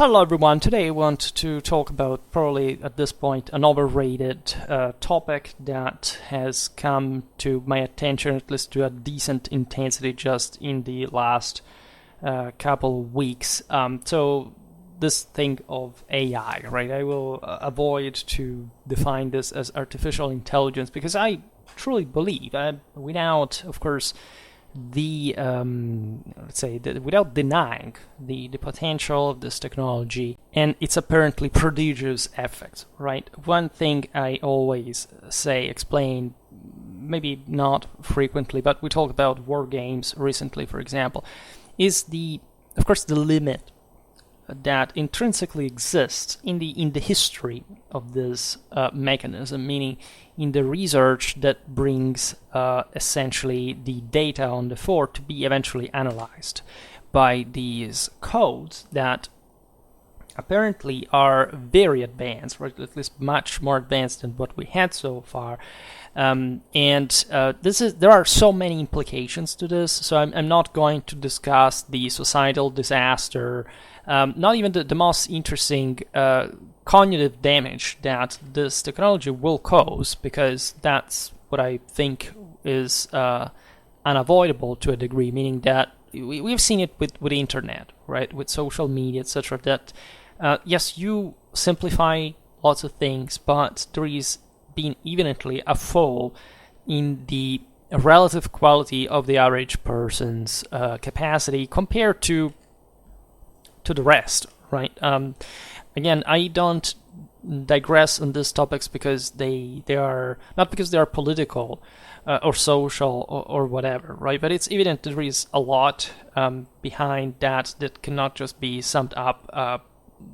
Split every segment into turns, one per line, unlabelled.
Hello everyone, today I want to talk about probably at this point an overrated topic that has come to my attention at least to a decent intensity just in the last couple weeks. So this thing of AI, right? I will avoid to define this as artificial intelligence because I truly believe, without, of course, without denying the potential of this technology and its apparently prodigious effects, right? One thing I always explain, maybe not frequently, but we talk about war games recently, for example, is of course, the limit that intrinsically exists in the history of this mechanism, meaning in the research that brings essentially the data on the fore to be eventually analyzed by these codes that apparently are very advanced, right? At least much more advanced than what we had so far. There are so many implications to this, so I'm not going to discuss the societal disaster, not even the most interesting cognitive damage that this technology will cause, because that's what I think is unavoidable to a degree, meaning that we've seen it with the internet, right, with social media, etc., that yes, you simplify lots of things, but there is been evidently a fall in the relative quality of the average person's capacity compared to the rest, right? Again, I don't digress on these topics because they are not because they are political or social or whatever, right? But it's evident there is a lot behind that cannot just be summed up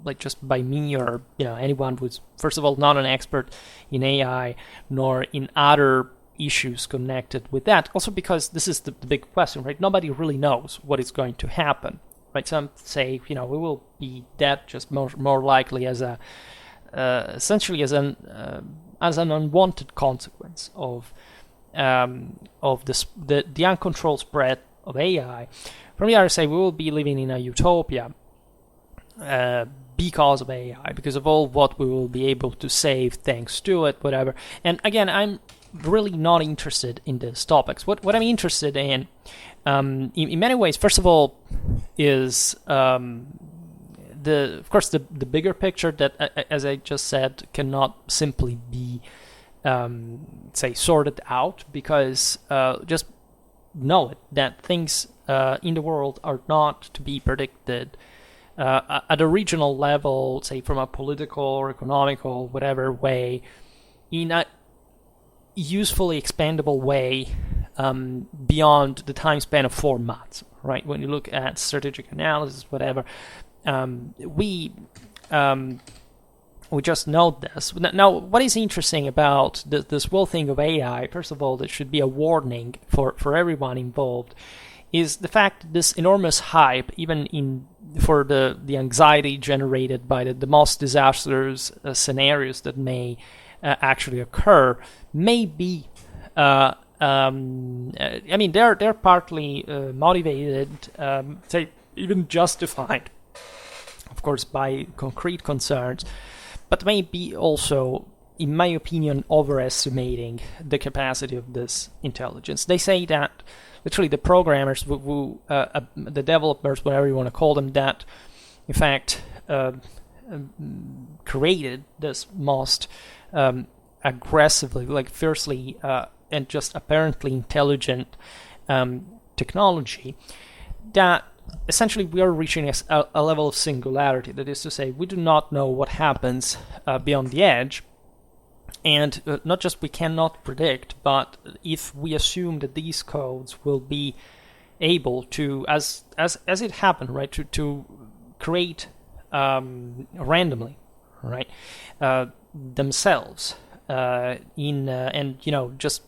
like just by me or anyone who's first of all not an expert in AI nor in other issues connected with that. Also because this is the big question, right? Nobody really knows what is going to happen. Right, some say, we will be dead just more likely as essentially as an unwanted consequence of the uncontrolled spread of AI. From the other side, we will be living in a utopia because of AI, because of all what we will be able to save thanks to it, whatever. And again, I'm really not interested in these topics. What I'm interested in many ways, first of all, is of course the bigger picture that, as I just said, cannot simply be sorted out, because just know it that things in the world are not to be predicted at a regional level, say from a political or economical whatever way, in a usefully expandable way beyond the time span of 4 months, right? When you look at strategic analysis, whatever, we just know this. Now, what is interesting about this whole thing of AI, first of all, that should be a warning for everyone involved, is the fact that this enormous hype, even for the anxiety generated by the most disastrous scenarios that may actually occur, may be they're partly motivated, even justified, of course, by concrete concerns, but may be also, in my opinion, overestimating the capacity of this intelligence. They say that literally the programmers, the developers, whatever you want to call them, that in fact created this most aggressively, like fiercely and just apparently intelligent technology, that essentially we are reaching a level of singularity. That is to say, we do not know what happens beyond the edge, and not just we cannot predict, but if we assume that these codes will be able to, as it happened, right, to create randomly, right, themselves and just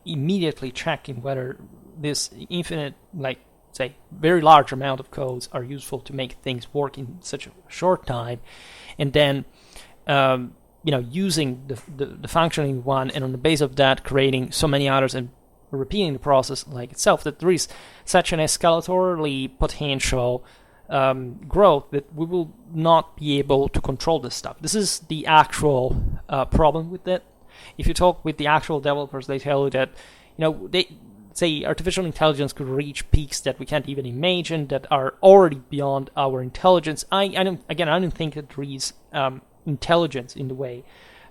immediately checking whether this infinite, like, say, very large amount of codes are useful to make things work in such a short time, and then using the functioning one, and on the base of that creating so many others and repeating the process like itself, that there is such an escalatorily potential growth, that we will not be able to control this stuff. This is the actual problem with it. If you talk with the actual developers, they tell you that, they say artificial intelligence could reach peaks that we can't even imagine, that are already beyond our intelligence. I don't think that there is intelligence in the way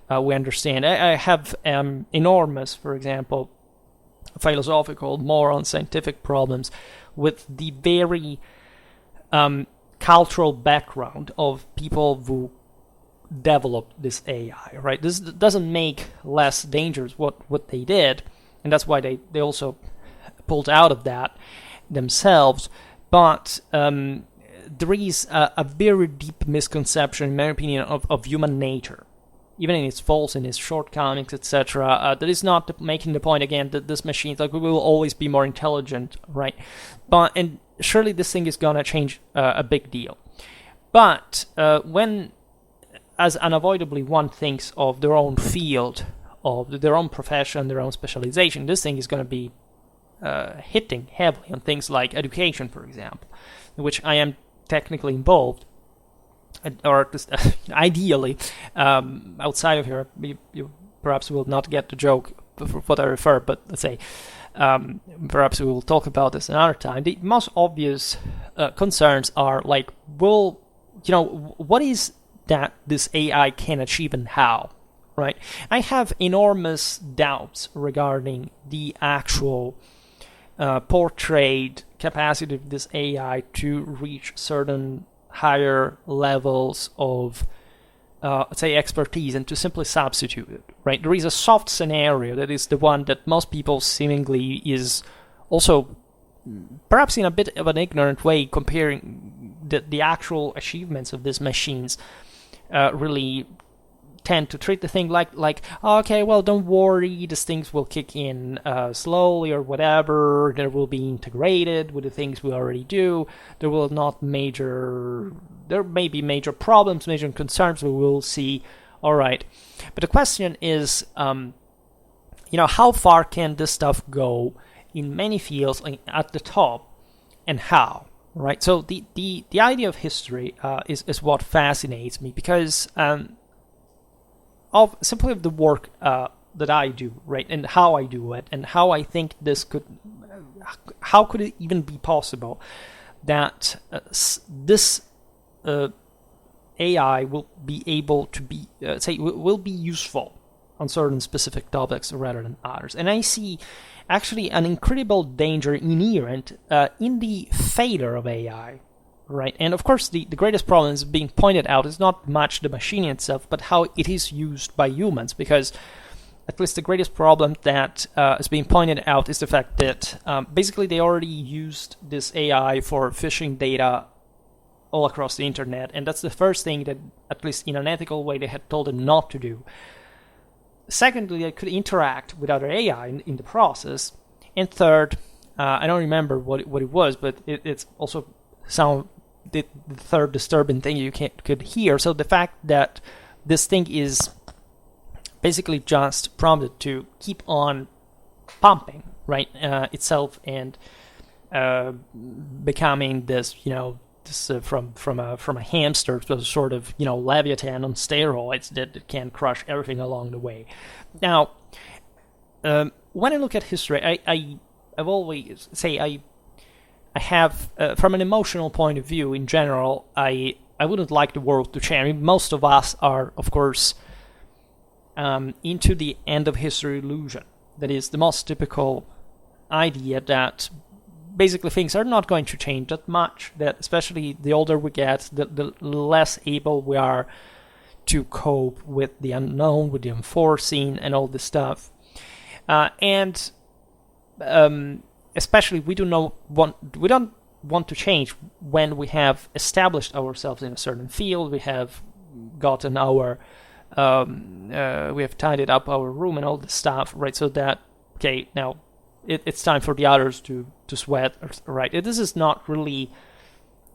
we understand. I have enormous, for example, philosophical, moral, and scientific problems with the very cultural background of people who developed this AI, right? This doesn't make less dangerous what they did, and that's why they also pulled out of that themselves. But there is a very deep misconception, in my opinion, of human nature, even in its faults, in its shortcomings, etc. That is not making the point again that this machine, like, we will always be more intelligent, right? And surely this thing is gonna change a big deal. But when, as unavoidably, one thinks of their own field, of their own profession, their own specialization, this thing is gonna be hitting heavily on things like education, for example, in which I am technically involved, or at least ideally. Outside of here, you perhaps will not get the joke for what I refer, but let's say perhaps we will talk about this another time. The most obvious concerns are like, what is that this AI can achieve and how, right? I have enormous doubts regarding the actual portrayed capacity of this AI to reach certain higher levels of, say, expertise, and to simply substitute it, right? There is a soft scenario that is the one that most people seemingly is also, perhaps in a bit of an ignorant way, comparing the actual achievements of these machines, really tend to treat the thing like, okay, well, don't worry, these things will kick in slowly or whatever, they will be integrated with the things we already do, there may be major problems, major concerns, we will see, all right. But the question is, how far can this stuff go in many fields at the top, and how, right? So the idea of history is what fascinates me, because of the work that I do, right, and how I do it, and how I think how could it even be possible that this AI will be able to be, will be useful on certain specific topics rather than others. And I see actually an incredible danger inherent in the failure of AI, right? And of course, the greatest problem is being pointed out is not much the machine itself, but how it is used by humans, because at least the greatest problem that is being pointed out is the fact that basically they already used this AI for phishing data all across the internet, and that's the first thing that, at least in an ethical way, they had told them not to do. Secondly, they could interact with other AI in the process. And third, I don't remember what it was, but it's also the third disturbing thing you could hear. So the fact that this thing is basically just prompted to keep on pumping, right, itself, and becoming this, from a hamster to a sort of, Leviathan on steroids that can crush everything along the way. Now, when I look at history, I've always say I have, from an emotional point of view, in general, I wouldn't like the world to change. I mean, most of us are, of course, into the end of history illusion. That is the most typical idea that basically things are not going to change that much, that especially the older we get, the less able we are to cope with the unknown, with the unforeseen, and all this stuff. And especially we don't want to change when we have established ourselves in a certain field, we have gotten our we have tidied up our room and all this stuff, right? So that, okay, now it's time for the others to sweat, right? This is not really,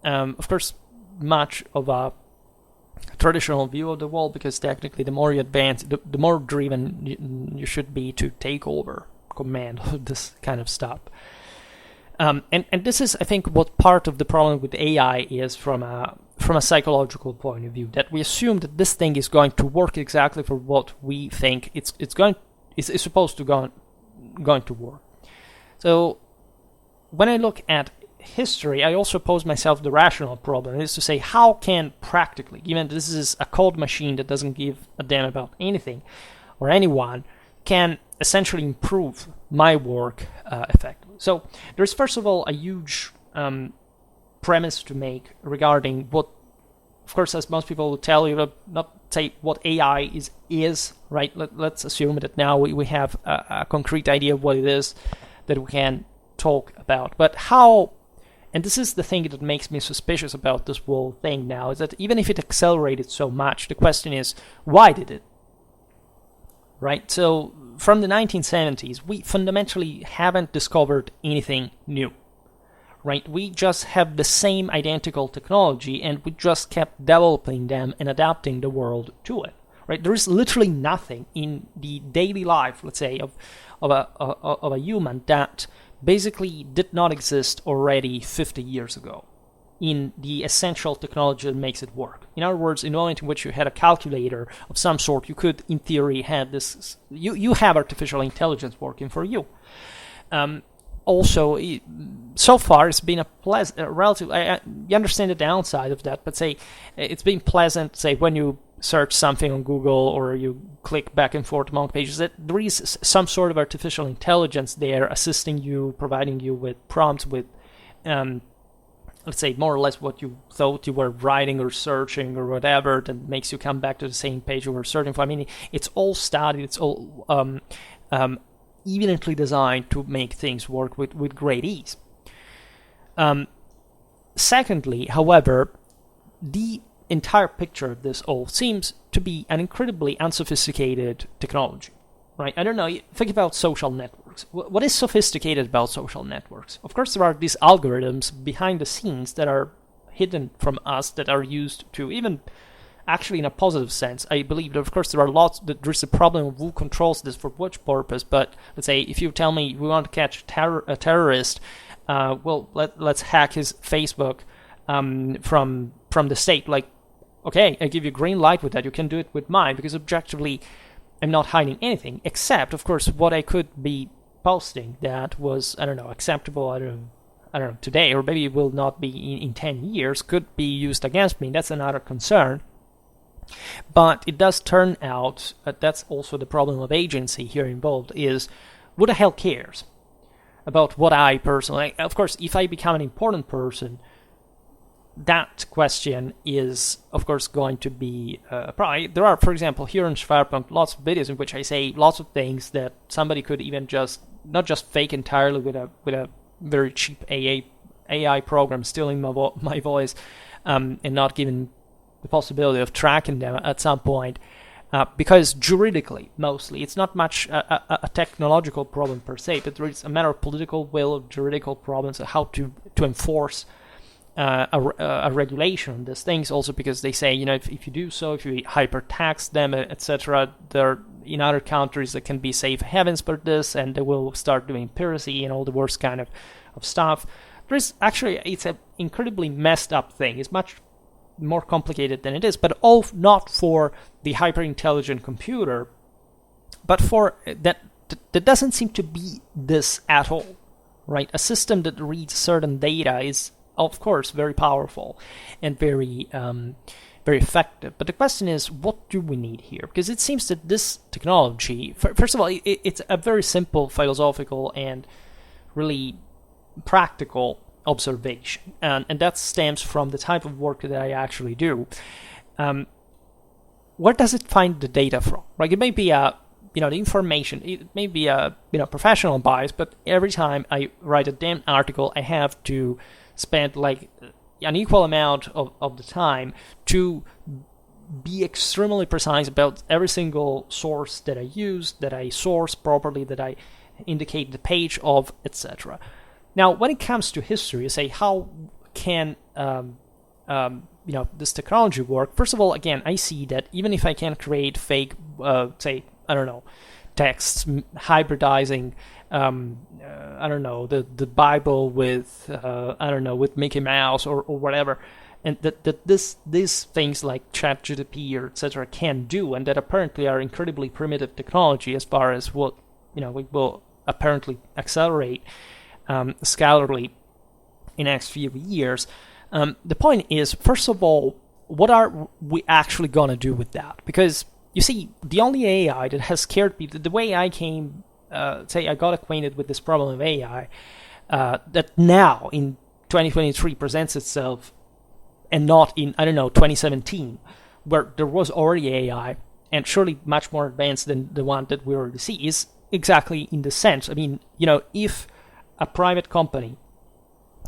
of course, much of a traditional view of the world, because technically the more you advance, the more driven you should be to take over command of this kind of stuff. And this is, I think, what part of the problem with AI is from a psychological point of view, that we assume that this thing is going to work exactly for what we think it's supposed to going to work. So when I look at history, I also pose myself the rational problem, is to say, how can practically, given this is a cold machine that doesn't give a damn about anything or anyone, can essentially improve my work effectively. So there's first of all a huge premise to make regarding what, of course, as most people will tell you, not say what AI is right? Let's assume that now we have a concrete idea of what it is that we can talk about. But how, and this is the thing that makes me suspicious about this whole thing now, is that even if it accelerated so much, the question is, why did it? Right? So from the 1970s, we fundamentally haven't discovered anything new. Right? We just have the same identical technology, and we just kept developing them and adapting the world to it. Right? There is literally nothing in the daily life, let's say, of a human that basically did not exist already 50 years ago in the essential technology that makes it work. In other words, in the moment in which you had a calculator of some sort, you could, in theory, have this. You have artificial intelligence working for you. Also, so far it's been a relative. You understand the downside of that, but say it's been pleasant. Say when you search something on Google or you click back and forth among pages, that there is some sort of artificial intelligence there assisting you, providing you with prompts with, let's say, more or less what you thought you were writing or searching or whatever, that makes you come back to the same page you were searching for. I mean, it's all studied. It's all evidently designed to make things work with great ease. Secondly, however, the entire picture of this all seems to be an incredibly unsophisticated technology, right? I don't know, think about social networks. What is sophisticated about social networks? Of course, there are these algorithms behind the scenes that are hidden from us, that are used to, even actually in a positive sense, I believe that of course there are lots, that there's a problem of who controls this for which purpose, but let's say if you tell me we want to catch a terrorist, well, let's hack his Facebook from the state. Like, okay, I give you green light with that, you can do it with mine, because objectively I'm not hiding anything, except of course what I could be posting that was, I don't know, acceptable, I don't know, today, or maybe it will not be in 10 years, could be used against me. That's another concern. But it does turn out, that's also the problem of agency here involved, is who the hell cares about what I personally, of course, if I become an important person, that question is, of course, going to be probably. There are, for example, here in Schwerpunkt, lots of videos in which I say lots of things that somebody could even not just fake entirely with a very cheap AI program stealing my voice, and not giving the possibility of tracking them at some point, because juridically, mostly, it's not much a technological problem per se, but it's a matter of political will, of juridical problems, of how to enforce a regulation on these things. Also because they say, if you do so, if you hyper-tax them, etc., there in other countries that can be safe havens for this, and they will start doing piracy and all the worst kind of stuff. There's actually, it's an incredibly messed up thing. It's much more complicated than it is, but all not for the hyper-intelligent computer, but for that doesn't seem to be this at all, right? A system that reads certain data is, of course, very powerful and very effective. But the question is, what do we need here? Because it seems that this technology, first of all, it's a very simple philosophical and really practical observation, and that stems from the type of work that I actually do. Where does it find the data from? Like, it may be the information, it may be a professional bias, but every time I write a damn article, I have to spend like an equal amount of the time to be extremely precise about every single source that I use, that I source properly, that I indicate the page of, etc. Now, when it comes to history, you say, how can this technology work? First of all, again, I see that even if I can create fake, say, I don't know, texts, hybridizing I don't know, the Bible with I don't know, with Mickey Mouse or whatever, and that these things like ChatGPT or etc. can do, and that apparently are incredibly primitive technology as far as what we will apparently accelerate scholarly in the next few years. The point is, first of all, what are we actually gonna do with that? Because you see, the only AI that has scared me, the way I came, I got acquainted with this problem of AI, that now in 2023 presents itself, and not in, 2017, where there was already AI, and surely much more advanced than the one that we already see, is exactly in the sense, if a private company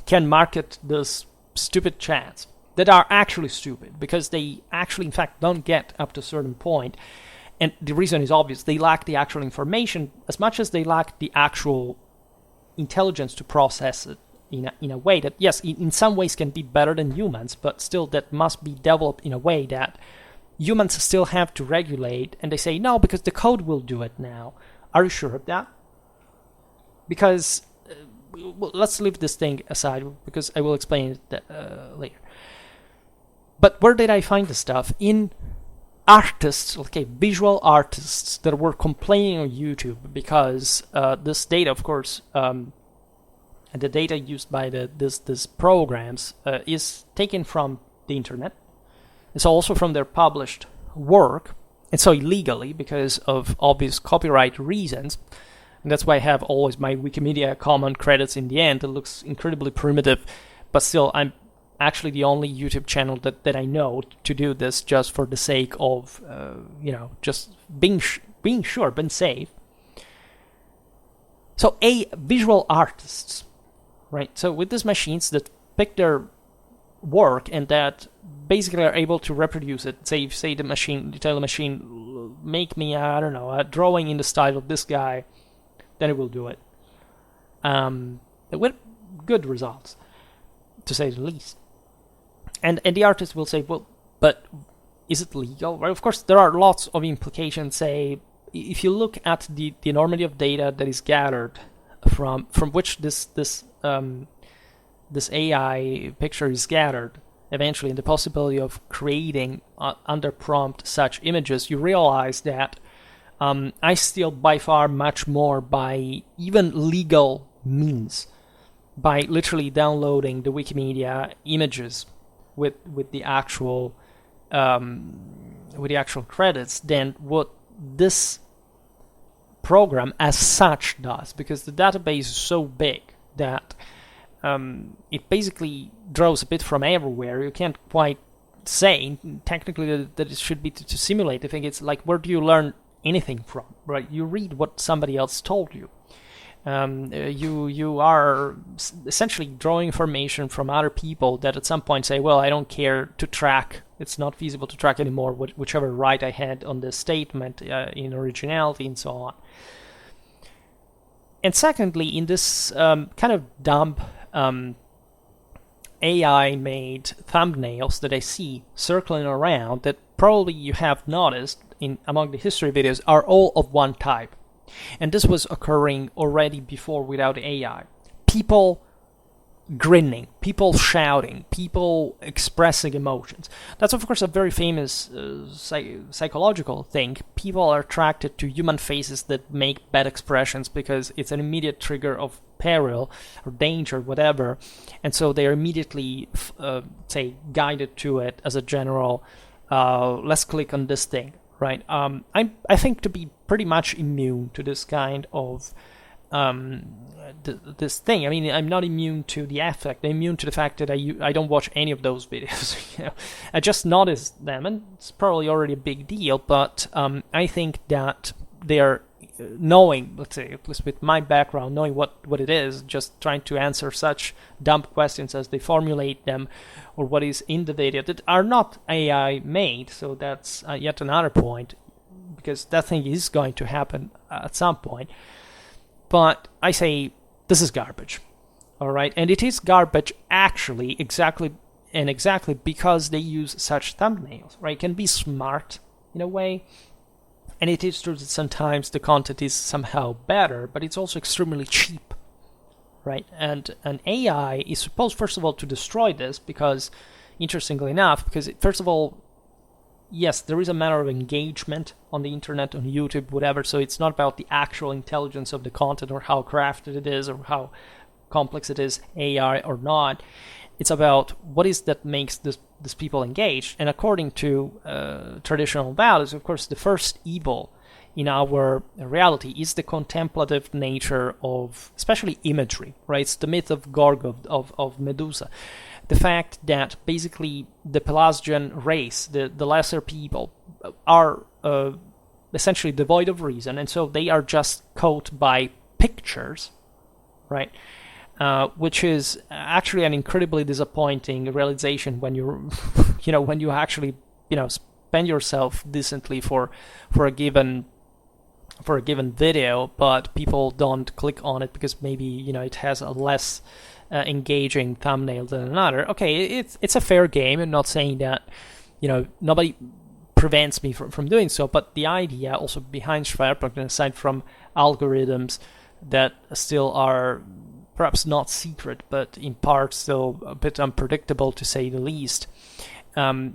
can market those stupid chats that are actually stupid, because they actually, in fact, don't get up to a certain point, and the reason is obvious. They lack the actual information as much as they lack the actual intelligence to process it in a way that, yes, in some ways can be better than humans, but still that must be developed in a way that humans still have to regulate, and they say, no, because the code will do it now. Are you sure of that? Because, let's leave this thing aside, because I will explain it later. But where did I find the stuff? In artists, visual artists that were complaining on YouTube because this data, of course, and the data used by these programs is taken from the internet. It's also from their published work, and so illegally because of obvious copyright reasons. And that's why I have always my Wikimedia Commons credits in the end. It looks incredibly primitive, but still I'm actually the only YouTube channel that I know to do this, just for the sake of, just being sure, being safe. So visual artists, right? So with these machines that pick their work and that basically are able to reproduce it. Say the machine, you tell the machine, make me, a drawing in the style of this guy, then it will do it. With good results, to say the least. And the artist will say, well, but is it legal? Well, of course, there are lots of implications. Say, if you look at the enormity of data that is gathered from which this AI picture is gathered, eventually, and the possibility of creating under prompt such images, you realize that I steal by far much more by even legal means, by literally downloading the Wikimedia images with the actual credits than what this program as such does, because the database is so big that it basically draws a bit from everywhere. You can't quite say technically that it should be to simulate. I think it's like, where do you learn anything from, right? You read what somebody else told you. You are essentially drawing information from other people that at some point say, well, I don't care to track, it's not feasible to track anymore whichever right I had on this statement in originality and so on. And secondly, in this kind of dumb AI-made thumbnails that I see circling around, that probably you have noticed among the history videos, are all of one type. And this was occurring already before without AI. People grinning, people shouting, people expressing emotions. That's, of course, a very famous psychological thing. People are attracted to human faces that make bad expressions because it's an immediate trigger of peril or danger, whatever. And so they are immediately, guided to it as a general, let's click on this thing. Right, I think to be pretty much immune to this kind of this thing. I mean, I'm not immune to the affect. I'm immune to the fact that I don't watch any of those videos. I just noticed them, and it's probably already a big deal. But I think that they are knowing, let's say, at least with my background, knowing what it is, just trying to answer such dumb questions as they formulate them, or what is in the video that are not AI made. So that's yet another point, because that thing is going to happen at some point. But I say, this is garbage. All right. And it is garbage actually exactly because they use such thumbnails, right? It can be smart in a way, And it is true that sometimes the content is somehow better, but it's also extremely cheap, right? And an AI is supposed, first of all, to destroy this because, interestingly enough, because first of all, yes, there is a matter of engagement on the internet, on YouTube, whatever, so it's not about the actual intelligence of the content or how crafted it is or how complex it is, AI or not. It's about what is that makes this people engaged. And according to traditional values, of course, the first evil in our reality is the contemplative nature of, especially imagery, right? It's the myth of Gorgo, of Medusa. The fact that basically the Pelasgian race, the lesser people, are essentially devoid of reason, and so they are just caught by pictures, right? Which is actually an incredibly disappointing realization when you, when you actually, spend yourself decently for a given video, but people don't click on it because maybe it has a less engaging thumbnail than another. Okay, it's a fair game. I'm not saying that nobody prevents me from doing so, but the idea also behind Schwerpunkt, and aside from algorithms that still are perhaps not secret, but in part still a bit unpredictable to say the least, that's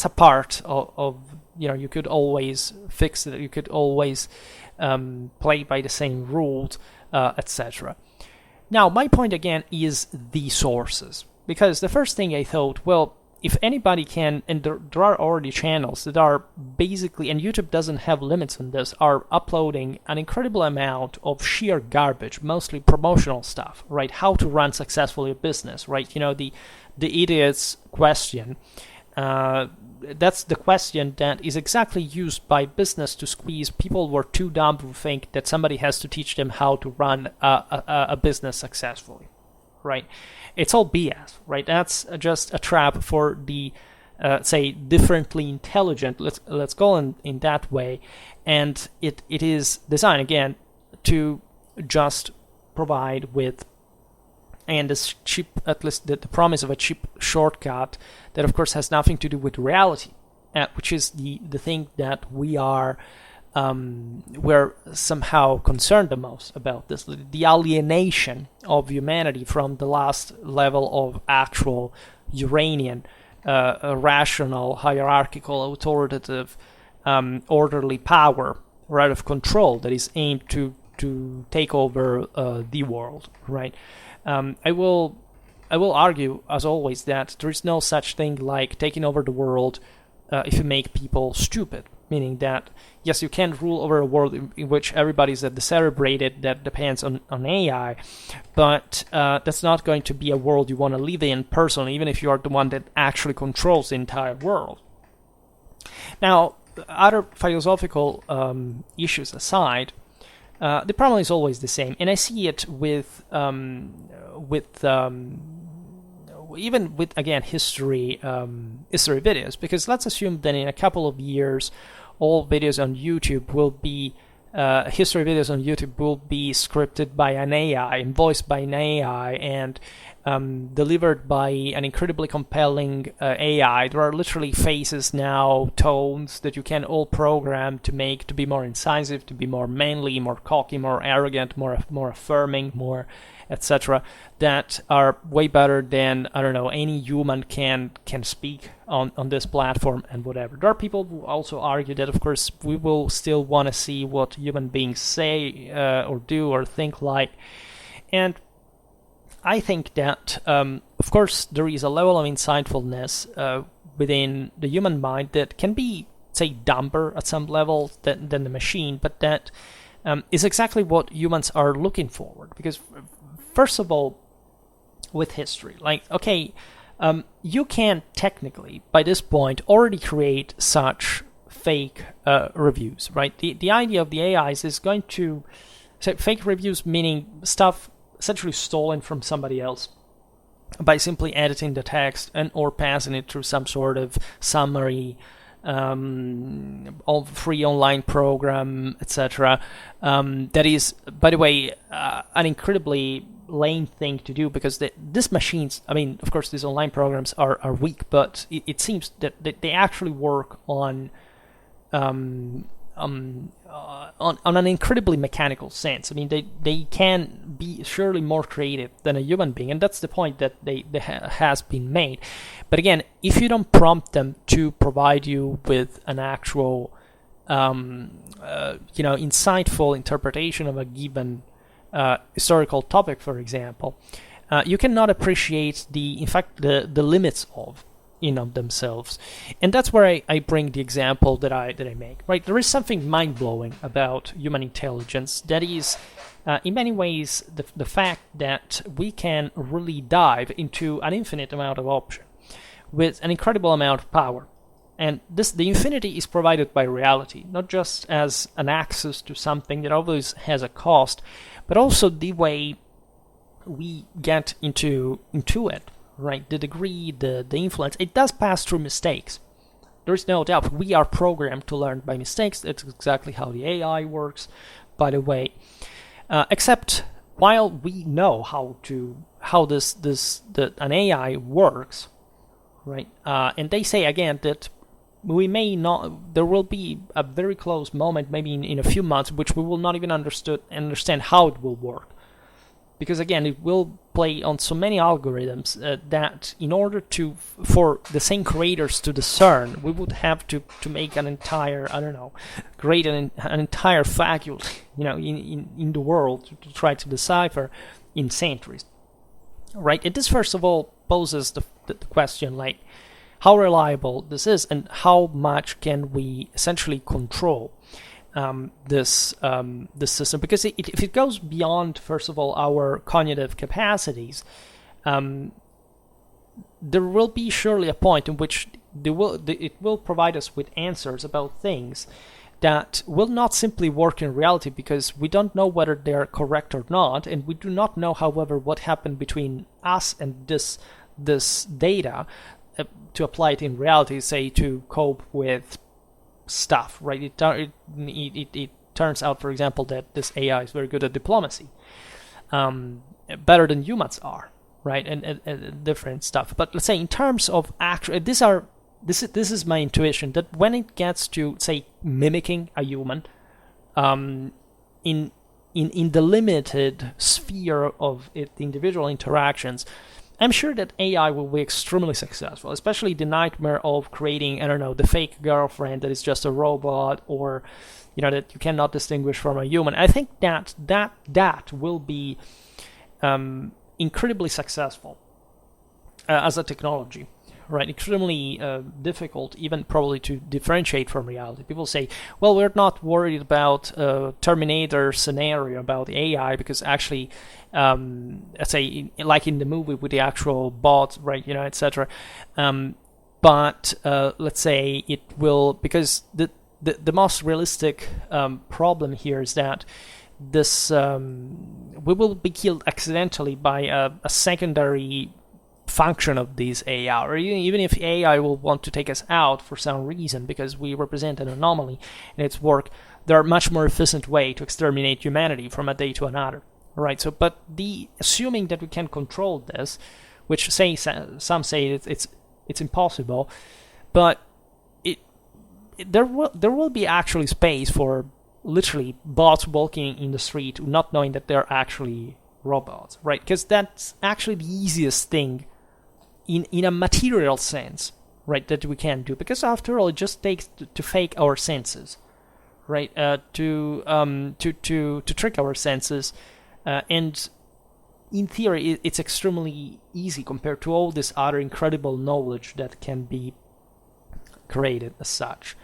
a part of you could always fix it, you could always play by the same rules, etc. Now, my point again is the sources, because the first thing I thought, well, if anybody can, and there are already channels that are basically, and YouTube doesn't have limits on this, are uploading an incredible amount of sheer garbage, mostly promotional stuff, right? How to run successfully a business, right? The idiot's question. That's the question that is exactly used by business to squeeze people who are too dumb to think that somebody has to teach them how to run a business successfully, right? It's all BS, right? That's just a trap for the, say, differently intelligent, let's go in that way, and it is designed, again, to just provide with, and this cheap, at least the promise of a cheap shortcut that, of course, has nothing to do with reality, which is the thing that we're somehow concerned the most about this, the alienation of humanity from the last level of actual Uranian, rational, hierarchical, authoritative, orderly power, right, of control that is aimed to take over the world, right? I will argue, as always, that there is no such thing like taking over the world if you make people stupid. Meaning that, yes, you can rule over a world in which everybody is cerebrated, that depends on AI, but that's not going to be a world you want to live in personally, even if you are the one that actually controls the entire world. Now, other philosophical issues aside, the problem is always the same, and I see it with even with, again, history videos, because let's assume that in a couple of years all videos on YouTube will be history videos on YouTube will be scripted by an AI and voiced by an AI and delivered by an incredibly compelling AI. There are literally faces now, tones that you can all program to make to be more incisive, to be more manly, more cocky, more arrogant, more affirming, more etc., that are way better than, I don't know, any human can speak on this platform and whatever. There are people who also argue that, of course, we will still want to see what human beings say or do or think like. And I think that, of course, there is a level of insightfulness within the human mind that can be, say, dumber at some level than the machine, but that is exactly what humans are looking forward. Because first of all, with history, like, okay, you can technically, by this point, already create such fake reviews, right? The idea of the AIs is going to say fake reviews, meaning stuff essentially stolen from somebody else by simply editing the text and or passing it through some sort of summary, free online program, etc. That is, by the way, an incredibly lame thing to do, because these machines, I mean, of course, these online programs are weak, but it seems that they actually work on an incredibly mechanical sense. I mean, they can be surely more creative than a human being, and that's the point that has been made. But again, if you don't prompt them to provide you with an actual, insightful interpretation of a given historical topic, for example, you cannot appreciate the limits of themselves. And that's where I bring the example that I make. Right, there is something mind-blowing about human intelligence, that is, in many ways, the fact that we can really dive into an infinite amount of option with an incredible amount of power. And the infinity is provided by reality, not just as an access to something that always has a cost, but also the way we get into it, right? The degree, the influence, it does pass through mistakes. There is no doubt. We are programmed to learn by mistakes. That's exactly how the AI works, by the way. Except while we know how an AI works, right? And they say again that we may not. There will be a very close moment, maybe in a few months, which we will not even understand how it will work, because again, it will play on so many algorithms that in order for the same creators to discern, we would have to make an entire, create an entire faculty, in the world to try to decipher in centuries, right? And this, first of all, poses the question, like, how reliable this is, and how much can we essentially control this system? Because if it goes beyond, first of all, our cognitive capacities, there will be surely a point in which it will provide us with answers about things that will not simply work in reality, because we don't know whether they are correct or not, and we do not know, however, what happened between us and this data to apply it in reality, say, to cope with stuff, right? It turns out, for example, that this AI is very good at diplomacy, better than humans are, right? And different stuff. But let's say in terms of actual, this is my intuition, that when it gets to, say, mimicking a human, in the limited sphere of the individual interactions, I'm sure that AI will be extremely successful, especially the nightmare of creating, the fake girlfriend that is just a robot, or, that you cannot distinguish from a human. I think that will be incredibly successful as a technology, right? Extremely difficult, even probably, to differentiate from reality. People say, well, we're not worried about Terminator scenario about AI, because actually, let's say, like in the movie with the actual bots, right, etc. But let's say it will, because the most realistic problem here is that this we will be killed accidentally by a secondary function of these AI, or even if AI will want to take us out for some reason because we represent an anomaly in its work, there are much more efficient way to exterminate humanity from a day to another, right? So, but assuming that we can control this, which some say it's impossible, but there will be actually space for literally bots walking in the street not knowing that they're actually robots, right? Because that's actually the easiest thing in a material sense, right, that we can do, because after all, it just takes to fake our senses, right, to trick our senses, and in theory it's extremely easy compared to all this other incredible knowledge that can be created as such.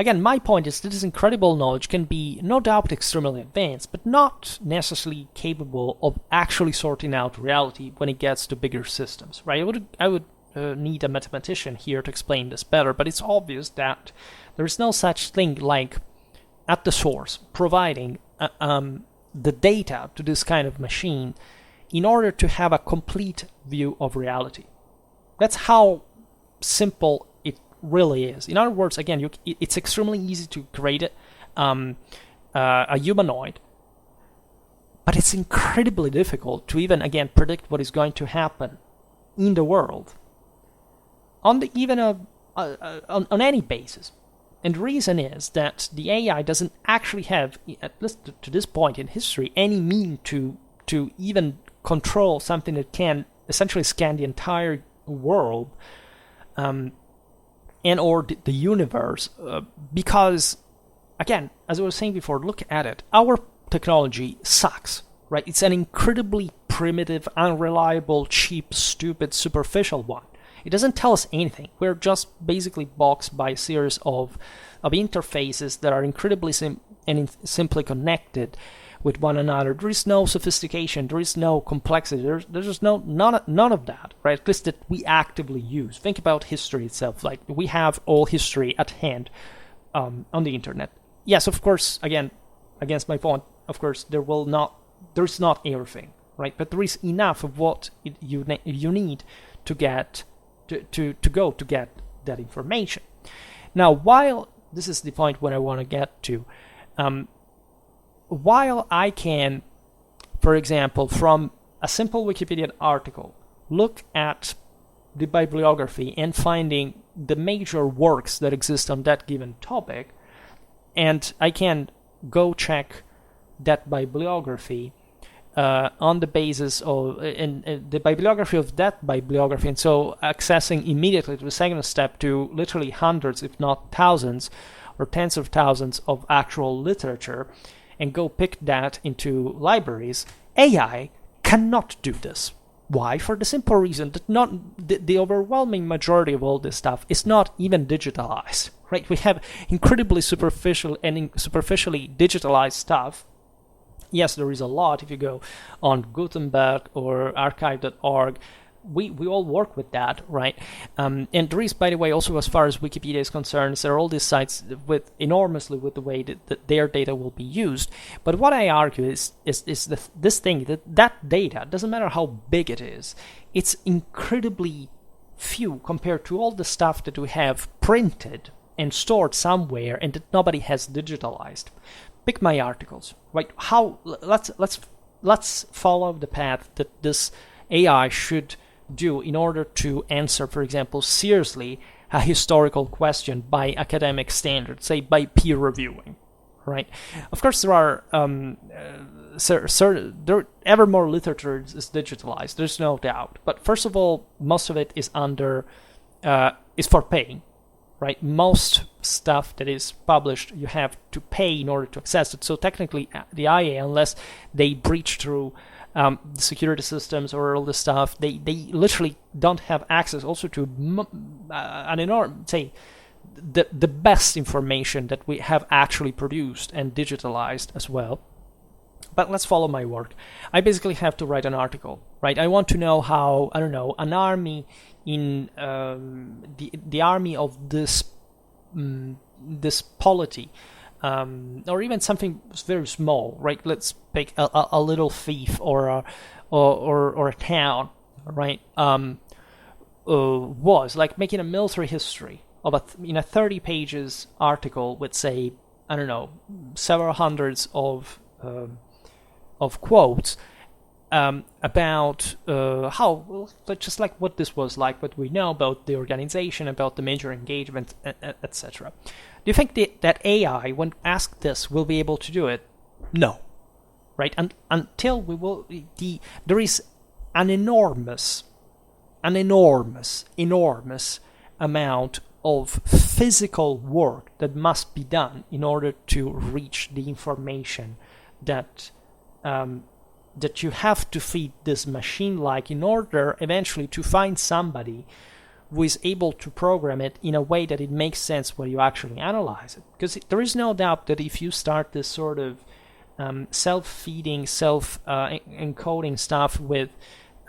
Again, my point is that this incredible knowledge can be, no doubt, extremely advanced, but not necessarily capable of actually sorting out reality when it gets to bigger systems, right? I would need a mathematician here to explain this better, but it's obvious that there is no such thing like, at the source, providing the data to this kind of machine in order to have a complete view of reality. That's how simple really is. In other words, again, it's extremely easy to create a humanoid, but it's incredibly difficult to even, again, predict what is going to happen in the world on any basis. And the reason is that the AI doesn't actually have, at least to this point in history, any mean to even control something that can essentially scan the entire world and or the universe, because, again, as I was saying before, look at it. Our technology sucks, right? It's an incredibly primitive, unreliable, cheap, stupid, superficial one. It doesn't tell us anything. We're just basically boxed by a series of interfaces that are incredibly simply connected with one another. There is no sophistication. There is no complexity. There's just none of that, right? At least that we actively use. Think about history itself. Like, we have all history at hand on the internet. Yes, of course. Again, against my point, of course, there's not everything, right? But there is enough of what you need to get to get that information. Now, while this is the point where I want to get to, while I can, for example, from a simple Wikipedia article, look at the bibliography and finding the major works that exist on that given topic, and I can go check that bibliography on the basis of the bibliography of that bibliography, and so accessing immediately to the second step to literally hundreds, if not thousands, or tens of thousands of actual literature, and go pick that into libraries. AI cannot do this. Why? For the simple reason that the overwhelming majority of all this stuff is not even digitalized, right? We have incredibly superficially digitalized stuff. Yes, there is a lot. If you go on Gutenberg or archive.org, we all work with that, right? And there is, by the way, also as far as Wikipedia is concerned, there are all these sites with enormously with the way that their data will be used. But what I argue is this thing, that data, doesn't matter how big it is, it's incredibly few compared to all the stuff that we have printed and stored somewhere and that nobody has digitalized. Pick my articles, right? Let's follow the path that this AI should do in order to answer, for example, seriously a historical question by academic standards, say by peer reviewing, right? Of course, there are ever more literature is digitalized. There's no doubt. But first of all, most of it is is for paying. Right, most stuff that is published, you have to pay in order to access it. So technically, the IA, unless they breach through the security systems or all this stuff, they literally don't have access also to an enormous, say, the best information that we have actually produced and digitalized as well. But let's follow my work. I basically have to write an article, right? I want to know how, I don't know, an army in the army of this polity, or even something very small, right? Let's pick a little thief or a town, right? Was like making a military history of in a 30 pages article with, say, I don't know, several hundreds of quotes about how, just like what this was like, what we know about the organization, about the major engagement, etc. Do you think that AI, when asked this, will be able to do it? No, right? Until we will, there is an enormous amount of physical work that must be done in order to reach the information that you have to feed this machine, like, in order eventually to find somebody who is able to program it in a way that it makes sense when you actually analyze it. Because there is no doubt that if you start this sort of self-feeding, self-encoding stuff with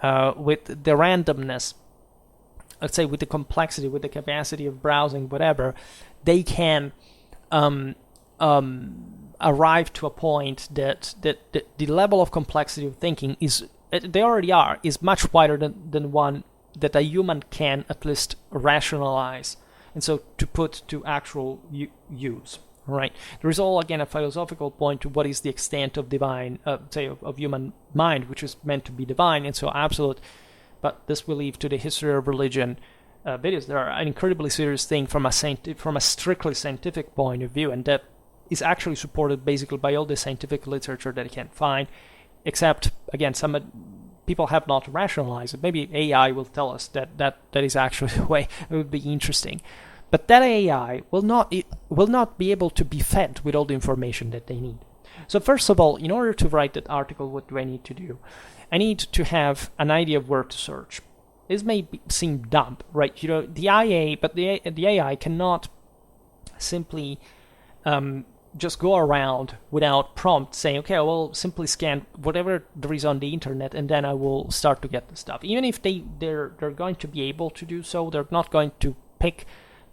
the randomness, let's say with the complexity, with the capacity of browsing, whatever, they can arrive to a point that the level of complexity of thinking is much wider than one that a human can at least rationalize, and so to put to actual use, right? There is all, again, a philosophical point to what is the extent of divine, of human mind, which is meant to be divine, and so absolute. But this will leave to the history of religion videos. They are an incredibly serious thing from a strictly scientific point of view, and that is actually supported basically by all the scientific literature that you can find, except, again, some people have not rationalized it. Maybe AI will tell us that is actually the way. It would be interesting. But that AI will not be able to be fed with all the information that they need. So first of all, in order to write that article, what do I need to do? I need to have an idea of where to search. This may seem dumb, right? The AI cannot simply just go around without prompt saying, okay, I will simply scan whatever there is on the internet and then I will start to get the stuff. Even if they're going to be able to do so, they're not going to pick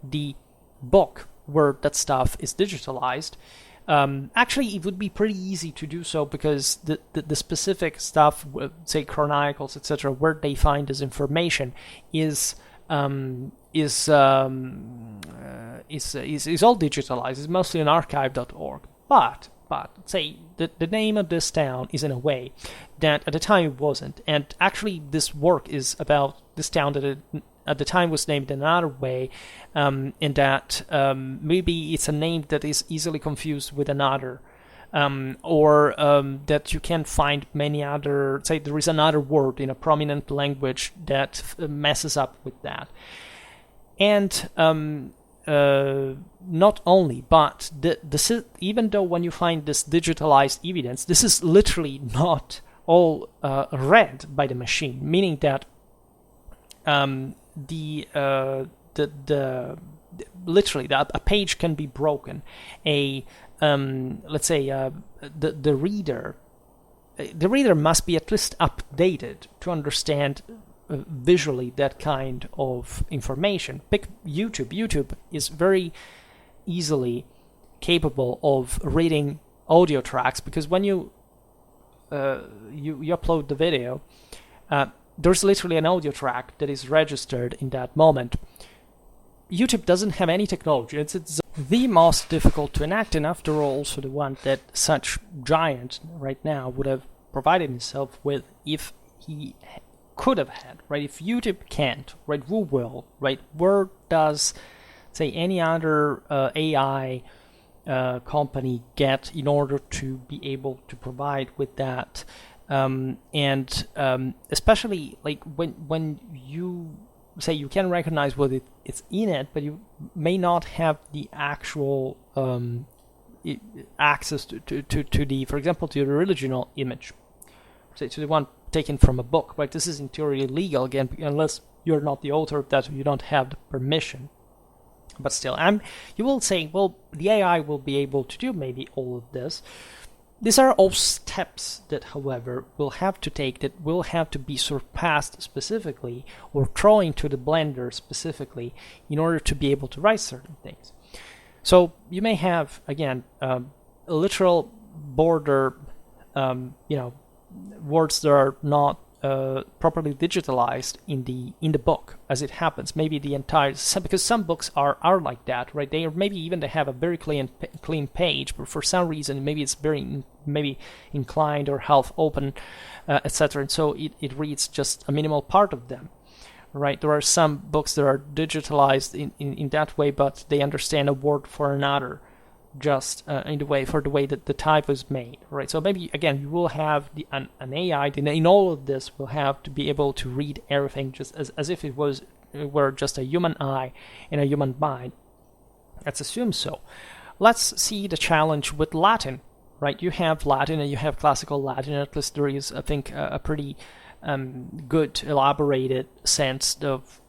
the book where that stuff is digitalized. Actually, it would be pretty easy to do so because the specific stuff, say chronicles, etc., where they find this information is all digitalized. It's mostly on archive.org. But say the name of this town is in a way that at the time it wasn't. And actually, this work is about this town that at the time was named in another way, in that maybe it's a name that is easily confused with another, or that you can find many other, say there is another word in a prominent language that messes up with that. And not only, but even though when you find this digitalized evidence, this is literally not all read by the machine, meaning that literally a page can be broken. Let's say the reader must be at least updated to understand visually that kind of information. Pick YouTube. YouTube is very easily capable of reading audio tracks, because when you upload the video, there's literally an audio track that is registered in that moment. YouTube doesn't have any technology. It's the most difficult to enact, and after all, also the one that such giant right now would have provided himself with if he could have had, right? If YouTube can't, right, who will, right? Where does, say, any other AI company get in order to be able to provide with that? Especially like when you say you can recognize what it's in it, but you may not have the actual access to the, for example, to the original image, say to the one taken from a book, right? This is in theory illegal, again, unless you're not the author of that, or you don't have the permission. But still, you will say, well, the AI will be able to do maybe all of this. These are all steps that, however, will have to be surpassed specifically, or thrown into the blender specifically, in order to be able to write certain things. So you may have, again, a literal border, words that are not properly digitalized in the book as it happens. Maybe the entire, because some books are like that, right? They have a very clean page, but for some reason maybe it's very maybe inclined or half open, etc. And so it reads just a minimal part of them, right? There are some books that are digitalized in that way, but they understand a word for another, just in the way that the type is made, right? So maybe again you will have an AI in all of this will have to be able to read everything just as if it were just a human eye in a human mind. Let's assume so. Let's see the challenge with Latin, right? You have Latin and you have classical Latin. At least there is, I think, a pretty good elaborated sense of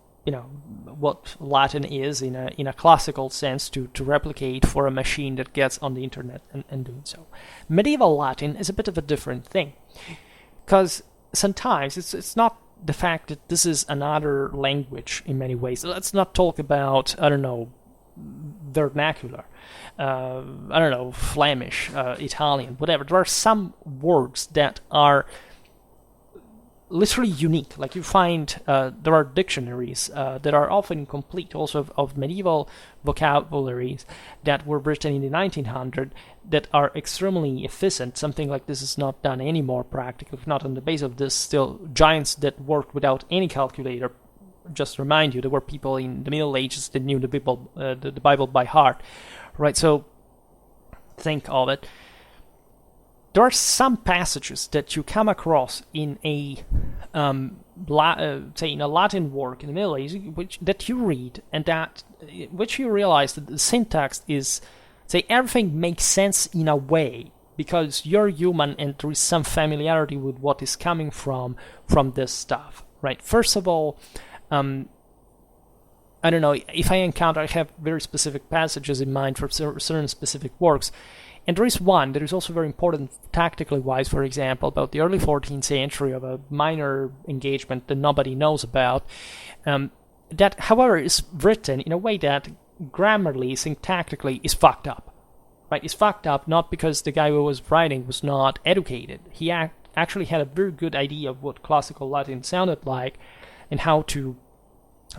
what Latin is in a classical sense to replicate for a machine that gets on the internet and doing so. Medieval Latin is a bit of a different thing, because sometimes it's not the fact that this is another language in many ways. Let's not talk about, I don't know, vernacular, Flemish, Italian, whatever. There are some words that are literally unique. Like you find there are dictionaries that are often incomplete, also of medieval vocabularies that were written in the 1900s that are extremely efficient. Something like this is not done anymore practically, if not on the base of this. Still, giants that worked without any calculator. Just to remind you, there were people in the Middle Ages that knew the Bible by heart, right? So think of it. There are some passages that you come across in a say in a Latin work in the Middle Ages, that you read, and that which you realize that the syntax is, say, everything makes sense in a way because you're human and there is some familiarity with what is coming from this stuff, right? First of all, I don't know, if I have very specific passages in mind for certain specific works, and there is one that is also very important tactically wise, for example, about the early 14th century of a minor engagement that nobody knows about, that, however, is written in a way that grammarly, syntactically, is fucked up, right? It's fucked up not because the guy who was writing was not educated. He actually had a very good idea of what classical Latin sounded like, and how to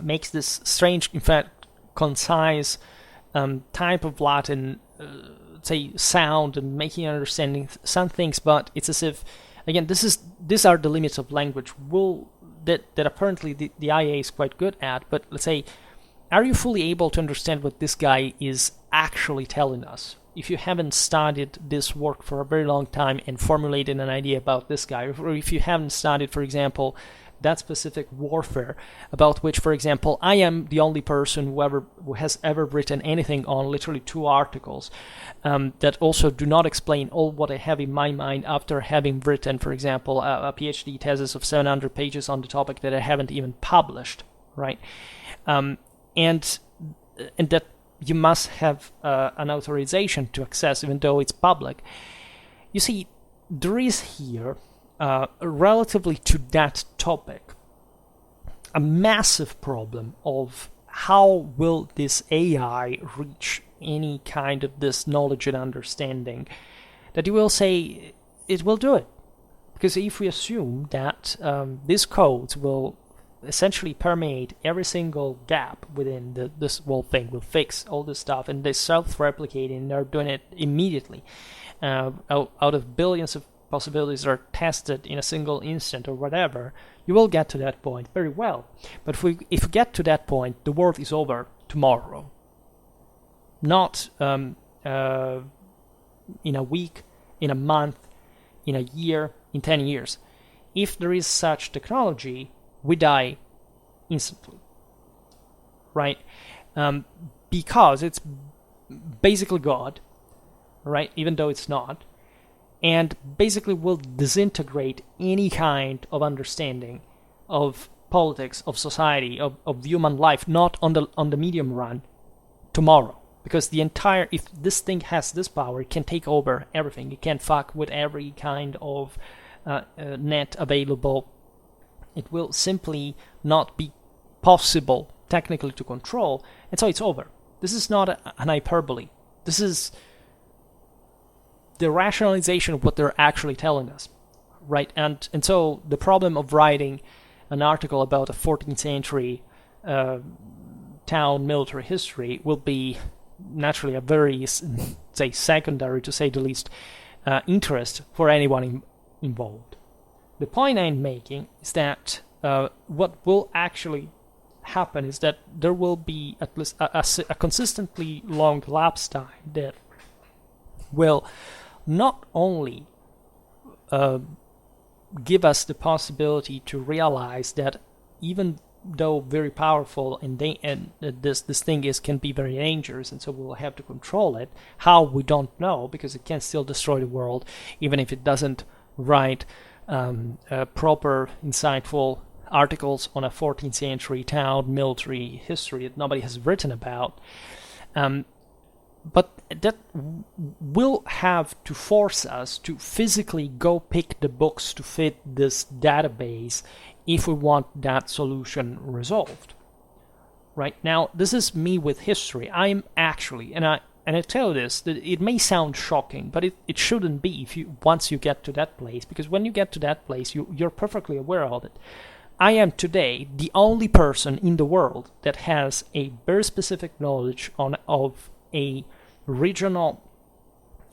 make this strange, in fact, concise type of Latin, say, sound and making understanding some things. But it's as if, again, these are the limits of language. That apparently the IA is quite good at. But let's say, are you fully able to understand what this guy is actually telling us? If you haven't studied this work for a very long time and formulated an idea about this guy, or if you haven't studied, for example, that specific warfare, about which, for example, I am the only person who has ever written anything on, literally 2 articles, that also do not explain all what I have in my mind after having written, for example, a PhD thesis of 700 pages on the topic that I haven't even published, right? And that you must have an authorization to access, even though it's public. You see, there is here, relatively to that topic, a massive problem of how will this AI reach any kind of this knowledge and understanding, that you will say it will do it. Because if we assume that these codes will essentially permeate every single gap within this whole thing, will fix all this stuff, and they self-replicate, and they're doing it immediately, out of billions of possibilities are tested in a single instant or whatever, you will get to that point very well. But if we get to that point, the world is over tomorrow. Not in a week, in a month, in a year, in 10 years. If there is such technology, we die instantly, right? Because it's basically God, right? Even though it's not. And basically will disintegrate any kind of understanding of politics, of society, of human life, not on the medium run, tomorrow. Because if this thing has this power, it can take over everything. It can fuck with every kind of net available. It will simply not be possible technically to control, and so it's over. This is not an hyperbole. This is the rationalization of what they're actually telling us, right? And so the problem of writing an article about a 14th century town military history will be naturally a very, say, secondary, to say the least, interest for anyone involved. The point I'm making is that what will actually happen is that there will be at least a consistently long lapse time that will not only give us the possibility to realize that even though very powerful and this thing can be very dangerous, and so we'll have to control it. How, we don't know, because it can still destroy the world, even if it doesn't write proper, insightful articles on a 14th century town military history that nobody has written about. But that will have to force us to physically go pick the books to fit this database if we want that solution resolved. Right now, this is me with history. I'm actually, and And I tell you this, that it may sound shocking, but it shouldn't be once you get to that place, because when you get to that place, you're perfectly aware of it. I am today the only person in the world that has a very specific knowledge of a regional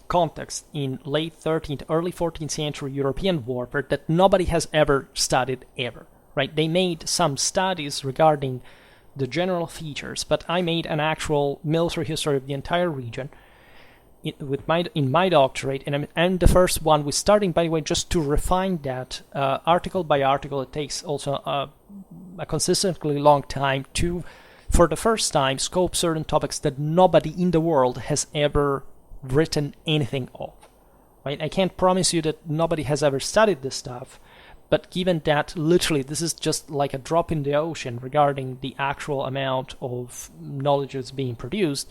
context in late 13th, early 14th century European warfare that nobody has ever studied ever, right? They made some studies regarding the general features, but I made an actual military history of the entire region in my doctorate, and I'm the first one. We're starting, by the way, just to refine that article by article. It takes also a consistently long time to, for the first time, scope certain topics that nobody in the world has ever written anything of. Right? I can't promise you that nobody has ever studied this stuff, but given that literally this is just like a drop in the ocean regarding the actual amount of knowledge that's being produced,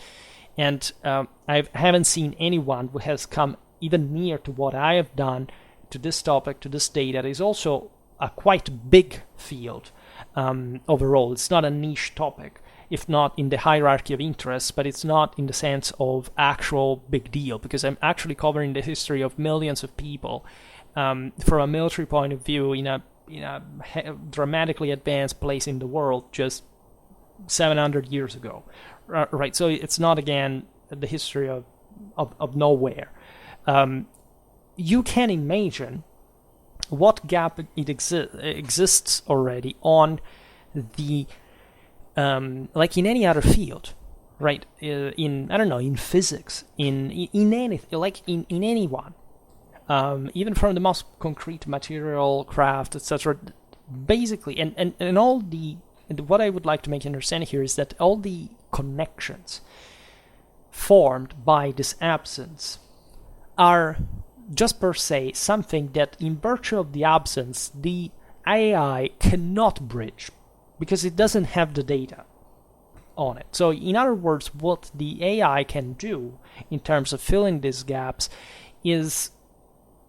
and I haven't seen anyone who has come even near to what I have done to this topic, to this data. It is also a quite big field overall. It's not a niche topic, if not in the hierarchy of interests, but it's not in the sense of actual big deal, because I'm actually covering the history of millions of people from a military point of view in a dramatically advanced place in the world just 700 years ago. Right, so it's not, again, the history of nowhere. You can imagine what gap exists already on the, like in any other field, right? In physics, in anything, like in anyone, even from the most concrete material, craft, etc. Basically, and all the, what I would like to make you understand here is that all the connections formed by this absence are just per se something that, in virtue of the absence, the AI cannot bridge because it doesn't have the data on it. So in other words, what the AI can do in terms of filling these gaps is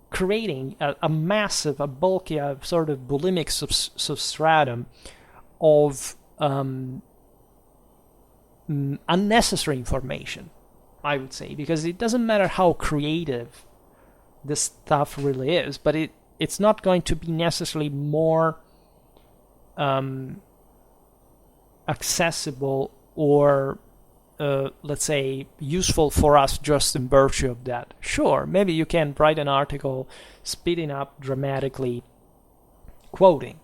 creating a massive, a bulky, a sort of bulimic substratum of unnecessary information, I would say, because it doesn't matter how creative this stuff really is, but it's not going to be necessarily more accessible or let's say useful for us just in virtue of that. Sure, maybe you can write an article speeding up dramatically, quoting,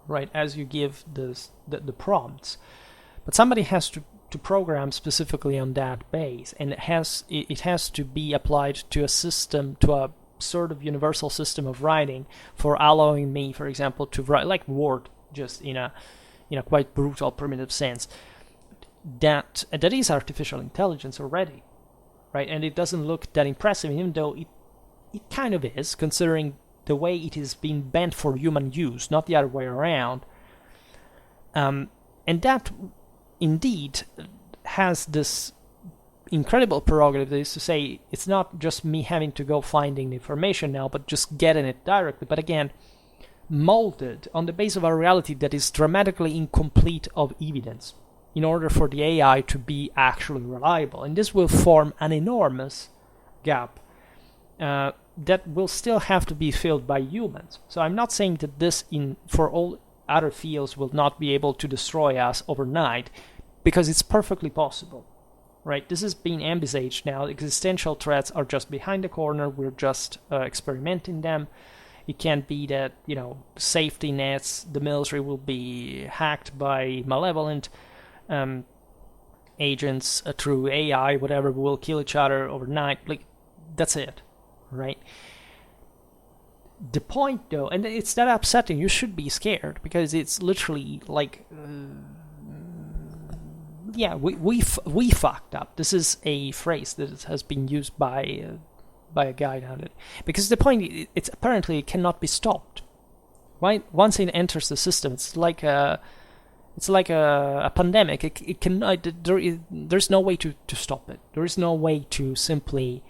right, as you give the prompts, but somebody has to program specifically on that base, and it has to be applied to a system, to a sort of universal system of writing for allowing me, for example, to write like Word, just in a quite brutal, primitive sense. That is artificial intelligence already, right? And it doesn't look that impressive, even though it kind of is, considering the way it is being bent for human use, not the other way around. And that indeed has this incredible prerogative, that is to say, it's not just me having to go finding the information now, but just getting it directly. But again, molded on the base of a reality that is dramatically incomplete of evidence, in order for the AI to be actually reliable. And this will form an enormous gap that will still have to be filled by humans. So I'm not saying that this, for all other fields, will not be able to destroy us overnight, because it's perfectly possible, right? This is being envisaged now. Existential threats are just behind the corner. We're just experimenting them. It can't be that, safety nets, the military will be hacked by malevolent agents through AI, whatever, will kill each other overnight. Like, that's it, right? The point, though, and it's that upsetting, you should be scared, because it's literally like, we fucked up. This is a phrase that has been used by a guy now, because the point, it's apparently it cannot be stopped. Right? Once it enters the system, it's like a pandemic. It cannot. There's no way to stop it. There is no way to simply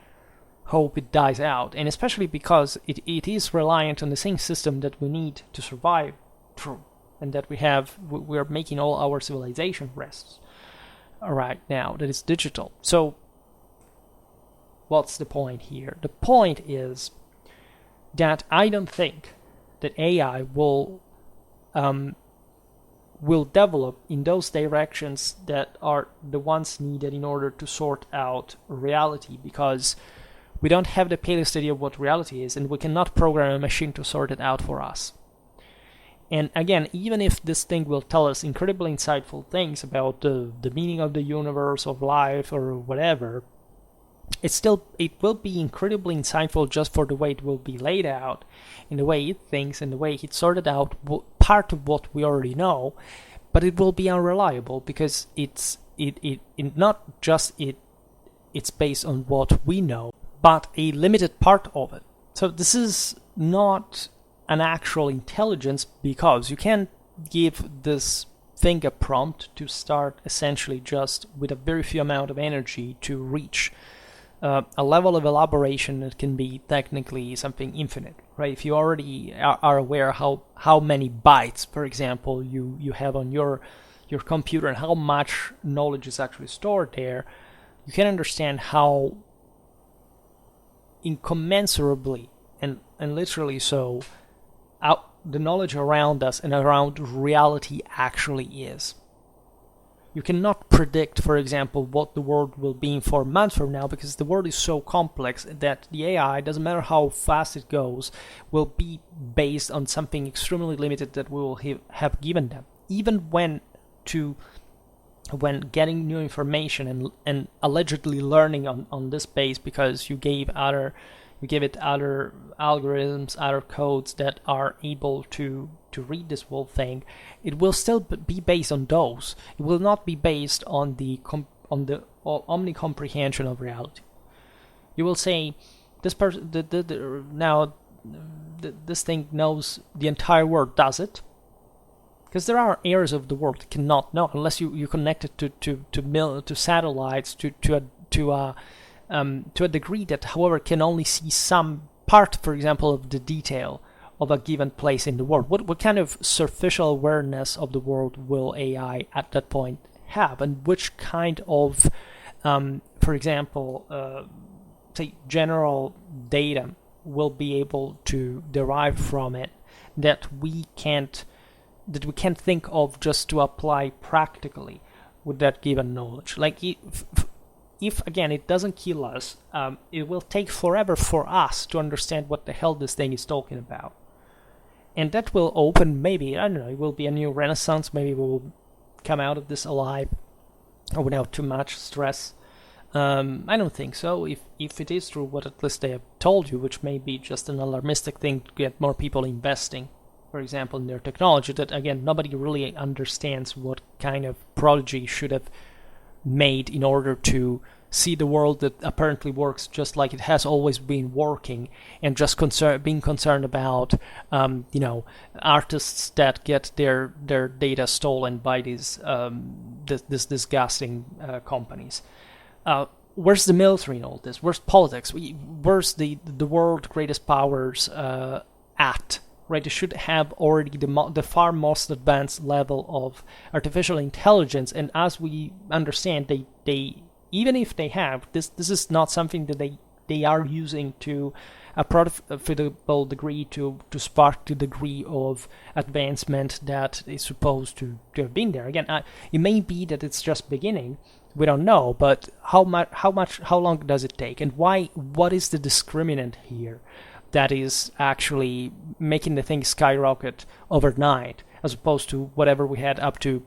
hope it dies out, and especially because it is reliant on the same system that we need to survive through, and that we're making all our civilization rests right now, that is digital. So what's the point here? The point is that I don't think that AI will develop in those directions that are the ones needed in order to sort out reality, because we don't have the palest idea of what reality is, and we cannot program a machine to sort it out for us. And again, even if this thing will tell us incredibly insightful things about the meaning of the universe, of life, or whatever, it will be incredibly insightful just for the way it will be laid out, in the way it thinks, and the way it sorted out part of what we already know, but it will be unreliable because it's based on what we know, but a limited part of it. So this is not an actual intelligence, because you can give this thing a prompt to start essentially just with a very few amount of energy to reach a level of elaboration that can be technically something infinite, right? If you already are aware how many bytes, for example, you have on your computer and how much knowledge is actually stored there, you can understand how incommensurably and literally so the knowledge around us and around reality actually is. You cannot predict, for example, what the world will be in 4 months from now, because the world is so complex that the AI, doesn't matter how fast it goes, will be based on something extremely limited that we will have given them. Even when getting new information and allegedly learning on this base, because you give it other algorithms, other codes that are able to read this whole thing, it will still be based on those. It will not be based on the omnicomprehension of reality. You will say this person this thing knows the entire world. Does it? Because there are areas of the world it cannot know unless you connect it to satellites to a degree that, however, can only see some part, for example, of the detail of a given place in the world. What kind of superficial awareness of the world will AI at that point have, and which kind of, for example, say general data will be able to derive from it that we can't think of just to apply practically with that given knowledge. Like if again it doesn't kill us, it will take forever for us to understand what the hell this thing is talking about. And that will open, maybe, I don't know, it will be a new renaissance. Maybe we will come out of this alive or without too much stress. I don't think so. If it is true what at least they have told you, which may be just an alarmistic thing to get more people investing, for example, in their technology, that again, nobody really understands what kind of prodigy should have made in order to see the world that apparently works just like it has always been working, and just being concerned about artists that get their data stolen by these this disgusting companies. Where's the military in all this? Where's politics? Where's the world greatest powers at? Right, they should have already the far most advanced level of artificial intelligence, and as we understand, they even if they have this is not something that they are using to a profitable degree to spark the degree of advancement that is supposed to have been there. Again, it may be that it's just beginning. We don't know, but how long does it take, and why? What is the discriminant here that is actually making the thing skyrocket overnight, as opposed to whatever we had up to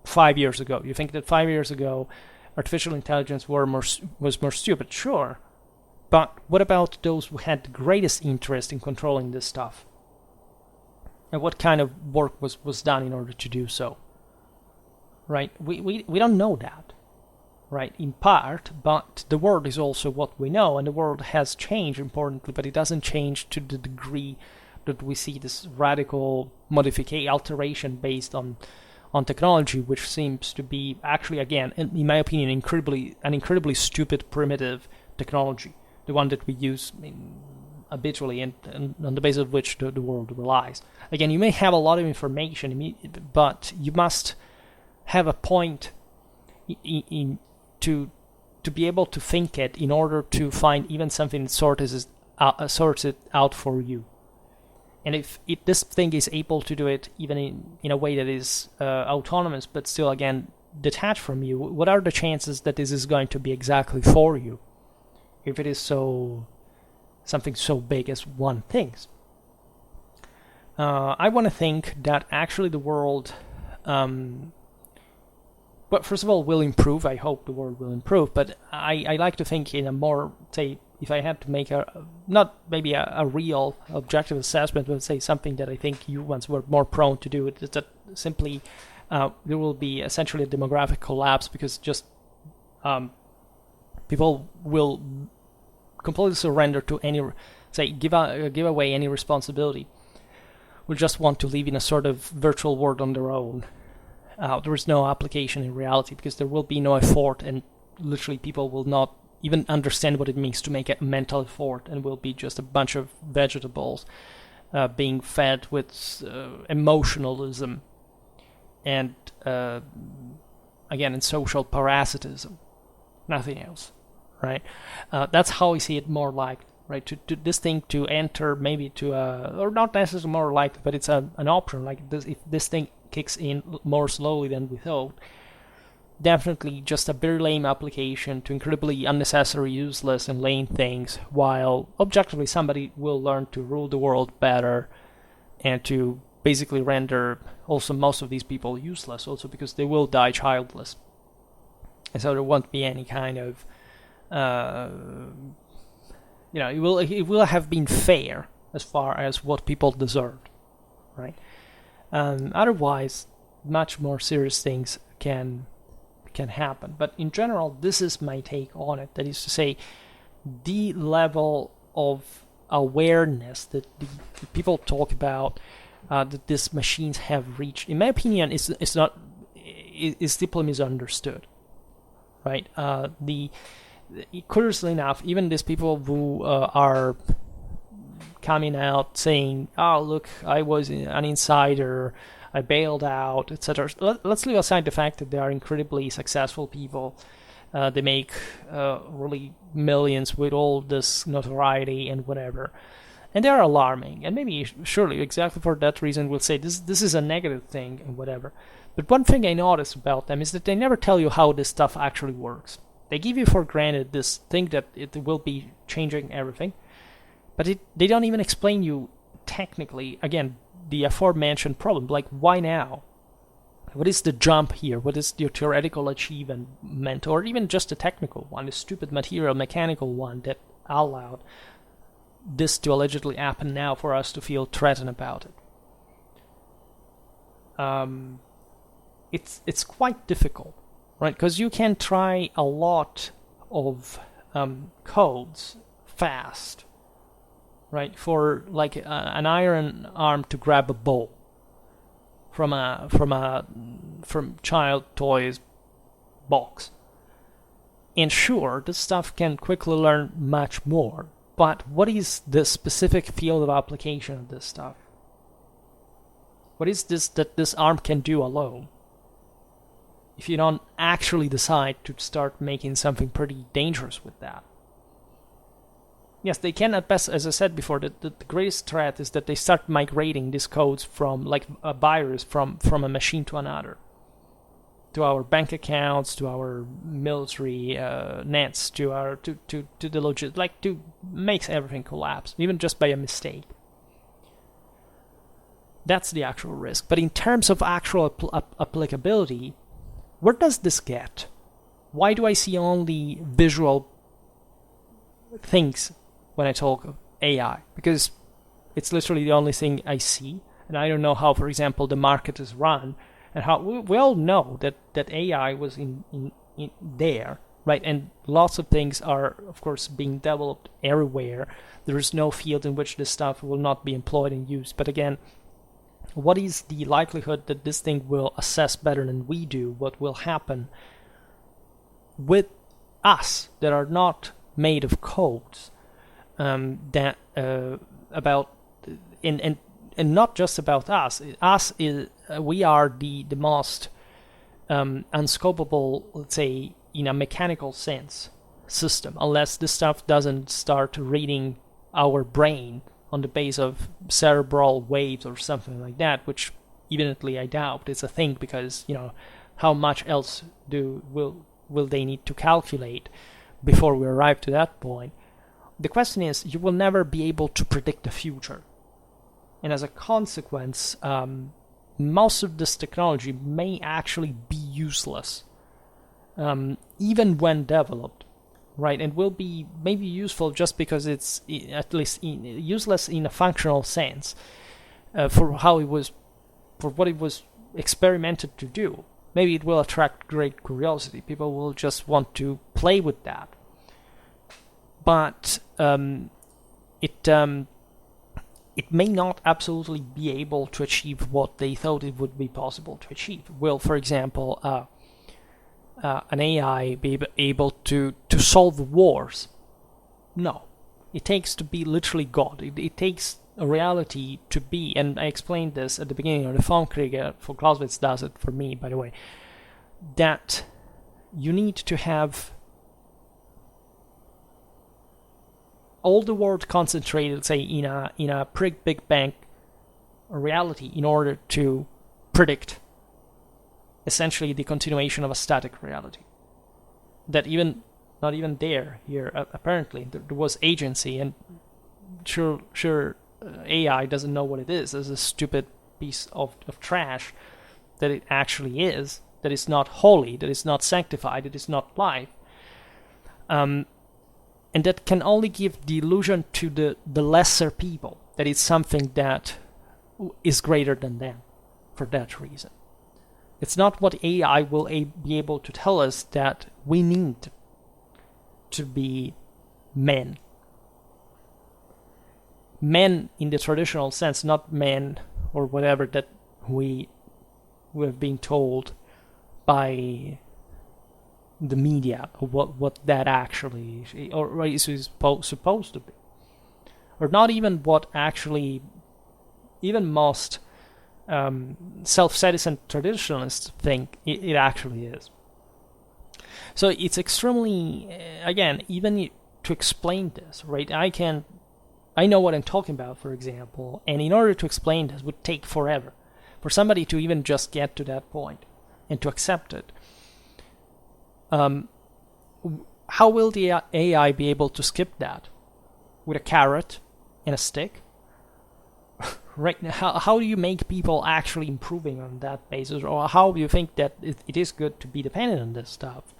5 years ago? You think that 5 years ago artificial intelligence was more stupid? Sure. But what about those who had the greatest interest in controlling this stuff? And what kind of work was done in order to do so? Right? We don't know that. Right, in part, but the world is also what we know, and the world has changed importantly, but it doesn't change to the degree that we see this radical alteration based on technology, which seems to be actually, again, in my opinion, an incredibly stupid, primitive technology, the one that we use habitually and on the basis of which the world relies. Again, you may have a lot of information, but you must have a point to to be able to think it in order to find even something that sorts it out for you. And if this thing is able to do it even in a way that is autonomous, but still, again, detached from you, what are the chances that this is going to be exactly for you? If it is something so big as one thinks. I want to think that actually the world, but first of all, will improve. I hope the world will improve, but I like to think in a more, say, if I had to make not maybe a real objective assessment, but say something that I think humans were more prone to do, is that simply there will be essentially a demographic collapse, because just people will completely surrender to any, say, give away any responsibility. Will just want to live in a sort of virtual world on their own. There is no application in reality, because there will be no effort, and literally people will not even understand what it means to make a mental effort, and will be just a bunch of vegetables being fed with emotionalism and again, in social parasitism, nothing else, right? That's how I see it more like, right? To this thing to enter maybe to or not necessarily more likely, but it's an option. Like this, if this thing kicks in more slowly than we thought, definitely just a very lame application to incredibly unnecessary, useless, and lame things, while objectively somebody will learn to rule the world better and to basically render also most of these people useless, also because they will die childless. And so there won't be any kind of it will have been fair as far as what people deserved, right? Otherwise, much more serious things can happen. But in general, this is my take on it. That is to say, the level of awareness that the people talk about that these machines have reached, in my opinion, is deeply misunderstood, right? Curiously enough, even these people who are coming out saying, "Oh, look, I was an insider, I bailed out," etc. Let's leave aside the fact that they are incredibly successful people. They make really millions with all this notoriety and whatever. And they are alarming. And maybe, surely, exactly for that reason, we'll say this is a negative thing and whatever. But one thing I notice about them is that they never tell you how this stuff actually works. They give you for granted this thing that it will be changing everything. But they don't even explain you technically, again, the aforementioned problem. Like, why now? What is the jump here? What is your theoretical achievement? Or even just a technical one, a stupid material, mechanical one that allowed this to allegedly happen now for us to feel threatened about it. It's quite difficult, right? Because you can try a lot of codes fast, right? For like an iron arm to grab a ball from child toys box, and sure, this stuff can quickly learn much more. But what is the specific field of application of this stuff? What is this that this arm can do alone? If you don't actually decide to start making something pretty dangerous with that. Yes, they can at best, as I said before, the greatest threat is that they start migrating these codes from, like a virus, from a machine to another. To our bank accounts, to our military nets, to the logistics, like to makes everything collapse, even just by a mistake. That's the actual risk. But in terms of actual applicability, where does this get? Why do I see only visual things when I talk of AI? Because it's literally the only thing I see, and I don't know how, for example, the market is run. And how we all know that AI was in there, right? And lots of things are, of course, being developed everywhere. There is no field in which this stuff will not be employed and used. But again, what is the likelihood that this thing will assess better than we do what will happen with us that are not made of codes, that about and not just about us. Us is we are the most unscopable, let's say, in a mechanical sense system, unless this stuff doesn't start reading our brain on the base of cerebral waves or something like that, which evidently I doubt it's a thing, because how much else will they need to calculate before we arrive to that point. The question is, you will never be able to predict the future, and as a consequence, most of this technology may actually be useless, even when developed, right? And will be maybe useful just because it's at least useless in a functional sense, for what it was experimented to do. Maybe it will attract great curiosity. People will just want to play with that. But it may not absolutely be able to achieve what they thought it would be possible to achieve. Will, for example, an AI be able to solve wars? No. It takes to be literally God. It takes a reality to be, and I explained this at the beginning of the Formkrieg, for Clausewitz does it for me, by the way, that you need to have all the world concentrated, say, in a pretty Big Bang reality in order to predict essentially the continuation of a static reality. That not even here, apparently, there was agency, and sure, AI doesn't know what it is. It's a stupid piece of trash that it actually is, that is not holy, that is not sanctified, that is not life. And that can only give the illusion to the lesser people that it's something that is greater than them for that reason. It's not what AI will be able to tell us, that we need to be men. Men in the traditional sense, not men or whatever that we have been told by the media, what that actually is, or is supposed to be, or not even what actually even most self-satisfied traditionalists think it actually is. So it's extremely, again, even to explain this, right? I know what I'm talking about, for example, and in order to explain this would take forever for somebody to even just get to that point and to accept it. How will the AI be able to skip that? With a carrot and a stick? Right now, how do you make people actually improving on that basis, or how do you think that it is good to be dependent on this stuff?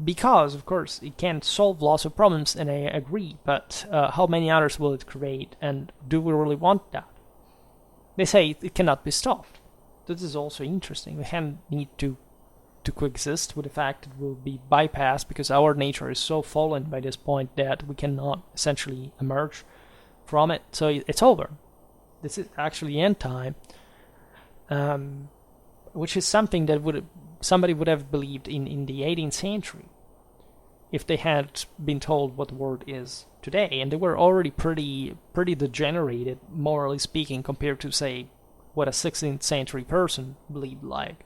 Because, of course, it can solve lots of problems, and I agree, but how many others will it create, and do we really want that? They say it cannot be stopped. This is also interesting. We need to coexist with the fact that it will be bypassed, because our nature is so fallen by this point that we cannot essentially emerge from it. So it's over. This is actually end time, which is something that somebody would have believed in the 18th century if they had been told what the world is today, and they were already pretty degenerated, morally speaking, compared to, say, what a 16th century person believed like,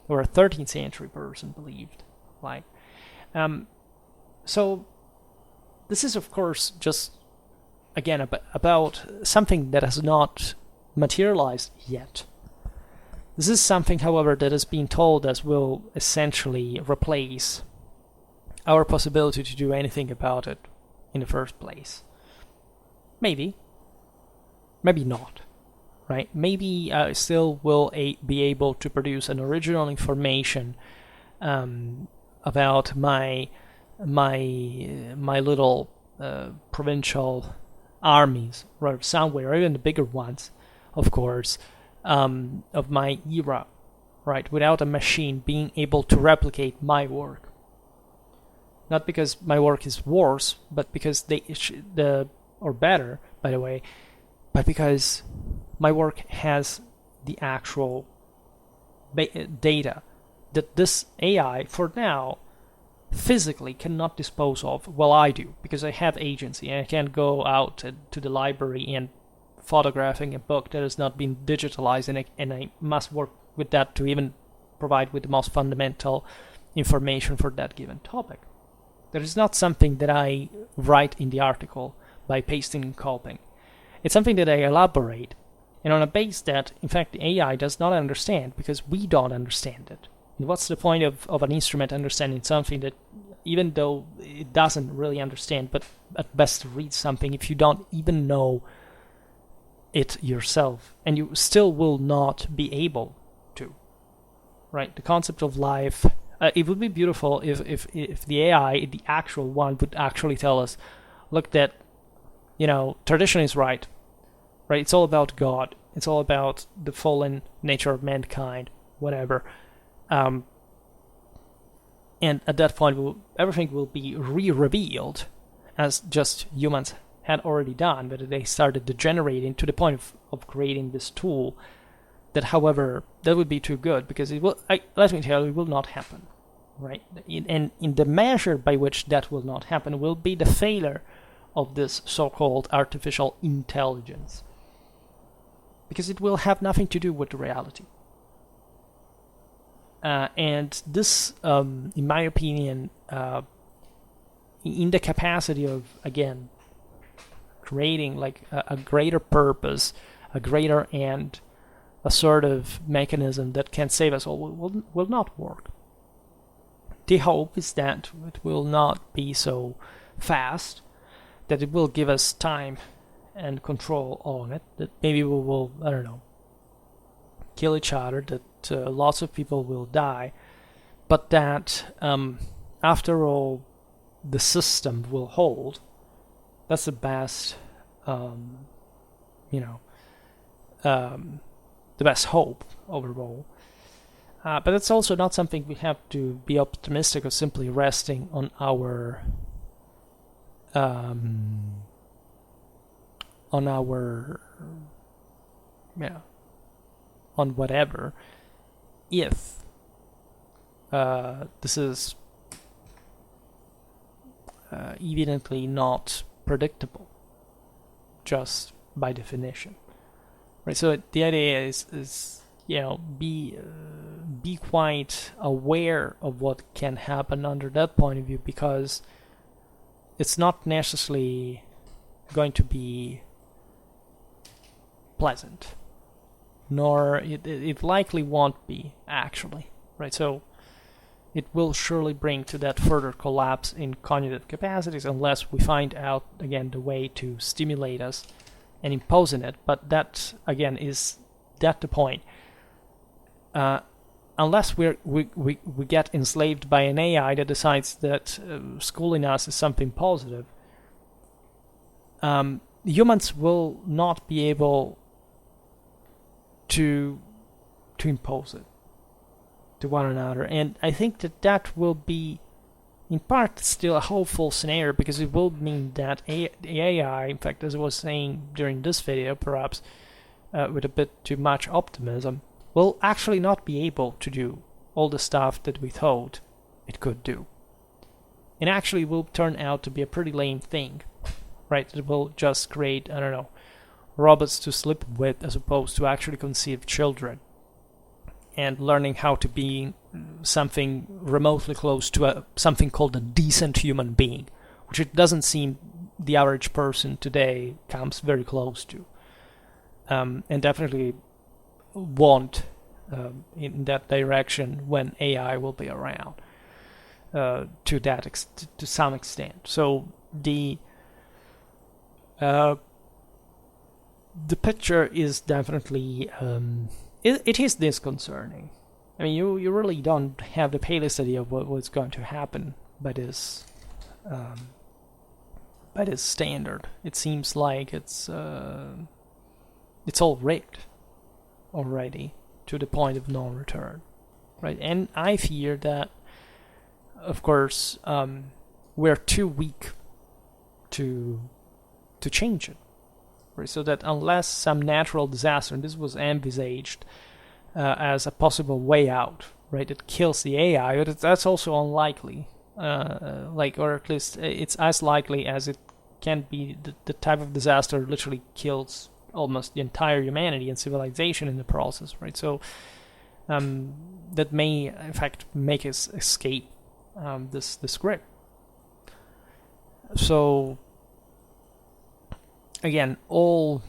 or a 13th century person believed like. So this is, of course, just, again, about something that has not materialized yet. This is something, however, that has been told us will essentially replace our possibility to do anything about it in the first place. Maybe not, right? Maybe still will be able to produce an original information about my little provincial armies, right, somewhere, or even the bigger ones, of course, of my era, right, without a machine being able to replicate my work. Not because my work is worse, but because or better, by the way, but because my work has the actual data that this AI, for now, physically cannot dispose of. Well, I do, because I have agency, and I can go out to the library and photographing a book that has not been digitalized, and I must work with that to even provide with the most fundamental information for that given topic. That is not something that I write in the article by pasting and copying. It's something that I elaborate, and on a base that, in fact, the AI does not understand because we don't understand it. And what's the point of an instrument understanding something that, even though it doesn't really understand, but at best reads something, if you don't even know it yourself, and you still will not be able to, right? The concept of life, it would be beautiful if the AI, the actual one, would actually tell us, look, that, tradition is right? It's all about God. It's all about the fallen nature of mankind, whatever. And at that point, everything will be re-revealed, as just humans had already done, but they started degenerating to the point of creating this tool that, however, that would be too good, because let me tell you, it will not happen, right? And in the measure by which that will not happen will be the failure of this so-called artificial intelligence, because it will have nothing to do with the reality. And this, in my opinion, in the capacity of, again, creating like a greater purpose, a greater end, a sort of mechanism that can save us all, will not work. The hope is that it will not be so fast, that it will give us time and control on it, that maybe we will, I don't know, kill each other, that lots of people will die, but that after all, the system will hold. That's the best, the best hope overall. But it's also not something we have to be optimistic or simply resting on our on whatever, if this is evidently not predictable, just by definition, right? So the idea is be quite aware of what can happen under that point of view, because it's not necessarily going to be pleasant, nor it likely won't be, actually, right? So it will surely bring to that further collapse in cognitive capacities, unless we find out, again, the way to stimulate us and impose in it. But that, again, is that the point. Unless we get enslaved by an AI that decides that schooling us is something positive, humans will not be able to impose it to one another. And I think that will be, in part, still a hopeful scenario, because it will mean that the AI, in fact, as I was saying during this video, perhaps with a bit too much optimism, will actually not be able to do all the stuff that we thought it could do. And actually will turn out to be a pretty lame thing, right? It will just create, I don't know, robots to sleep with, as opposed to actually conceive children and learning how to be something remotely close to something called a decent human being, which it doesn't seem the average person today comes very close to, and definitely won't in that direction when AI will be around to some extent. So the picture is definitely it is disconcerting. I mean, you really don't have the palest idea of what's going to happen by this standard. It seems like it's all rigged already to the point of no return, right? And I fear that, of course, we're too weak to change it, right? So that unless some natural disaster, and this was envisaged as a possible way out, right, it kills the AI, but that's also unlikely, or at least it's as likely as it can be the type of disaster literally kills almost the entire humanity and civilization in the process, right? So that may in fact make us escape this grip. So again, all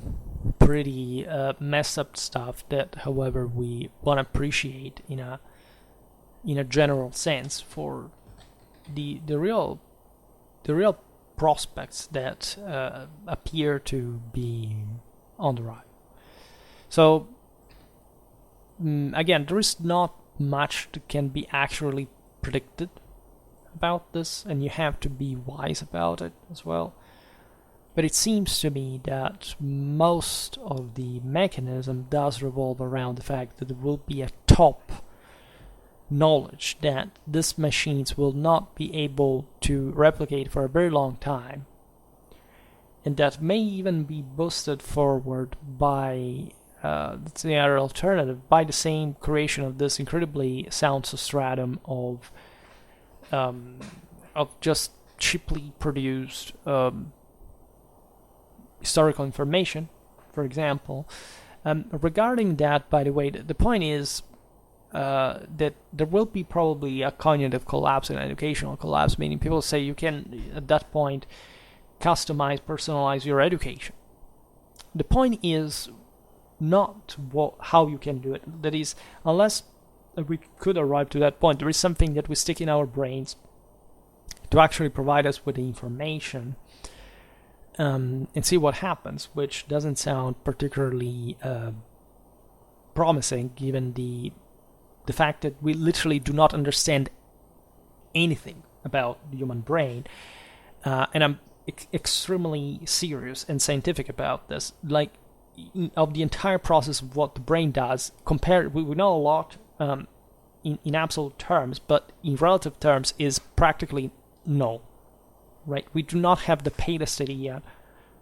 pretty messed up stuff that, however, we want to appreciate in a general sense for the real prospects that appear to be on the rise. So again, there is not much that can be actually predicted about this, and you have to be wise about it as well. But it seems to me that most of the mechanism does revolve around the fact that there will be a top knowledge that these machines will not be able to replicate for a very long time, and that may even be boosted forward by the other alternative, by the same creation of this incredibly sound substratum of just cheaply produced historical information, for example. Regarding that, by the way, the point is that there will be probably a cognitive collapse and educational collapse, meaning people say you can, at that point, customize, personalize your education. The point is not how you can do it. That is, unless we could arrive to that point, there is something that we stick in our brains to actually provide us with the information and see what happens, which doesn't sound particularly promising given the fact that we literally do not understand anything about the human brain. And I'm extremely serious and scientific about this. Like, of the entire process of what the brain does, we know a lot in absolute terms, but in relative terms is practically null. Right? We do not have the palest idea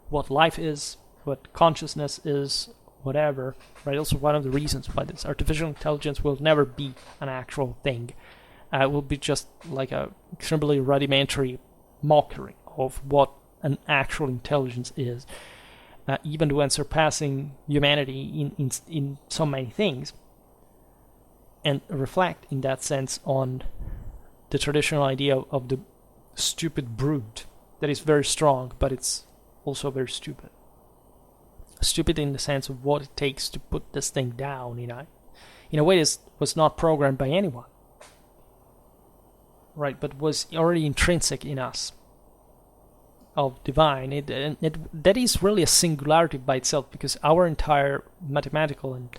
what life is, what consciousness is, whatever. Right? Also, one of the reasons why this artificial intelligence will never be an actual thing. It will be just like a extremely rudimentary mockery of what an actual intelligence is, even when surpassing humanity in so many things, and reflect in that sense on the traditional idea of the stupid brute that is very strong, but it's also very stupid. Stupid in the sense of what it takes to put this thing down, in a way that was not programmed by anyone, right? But was already intrinsic in us, of divine. That is really a singularity by itself, because our entire mathematical and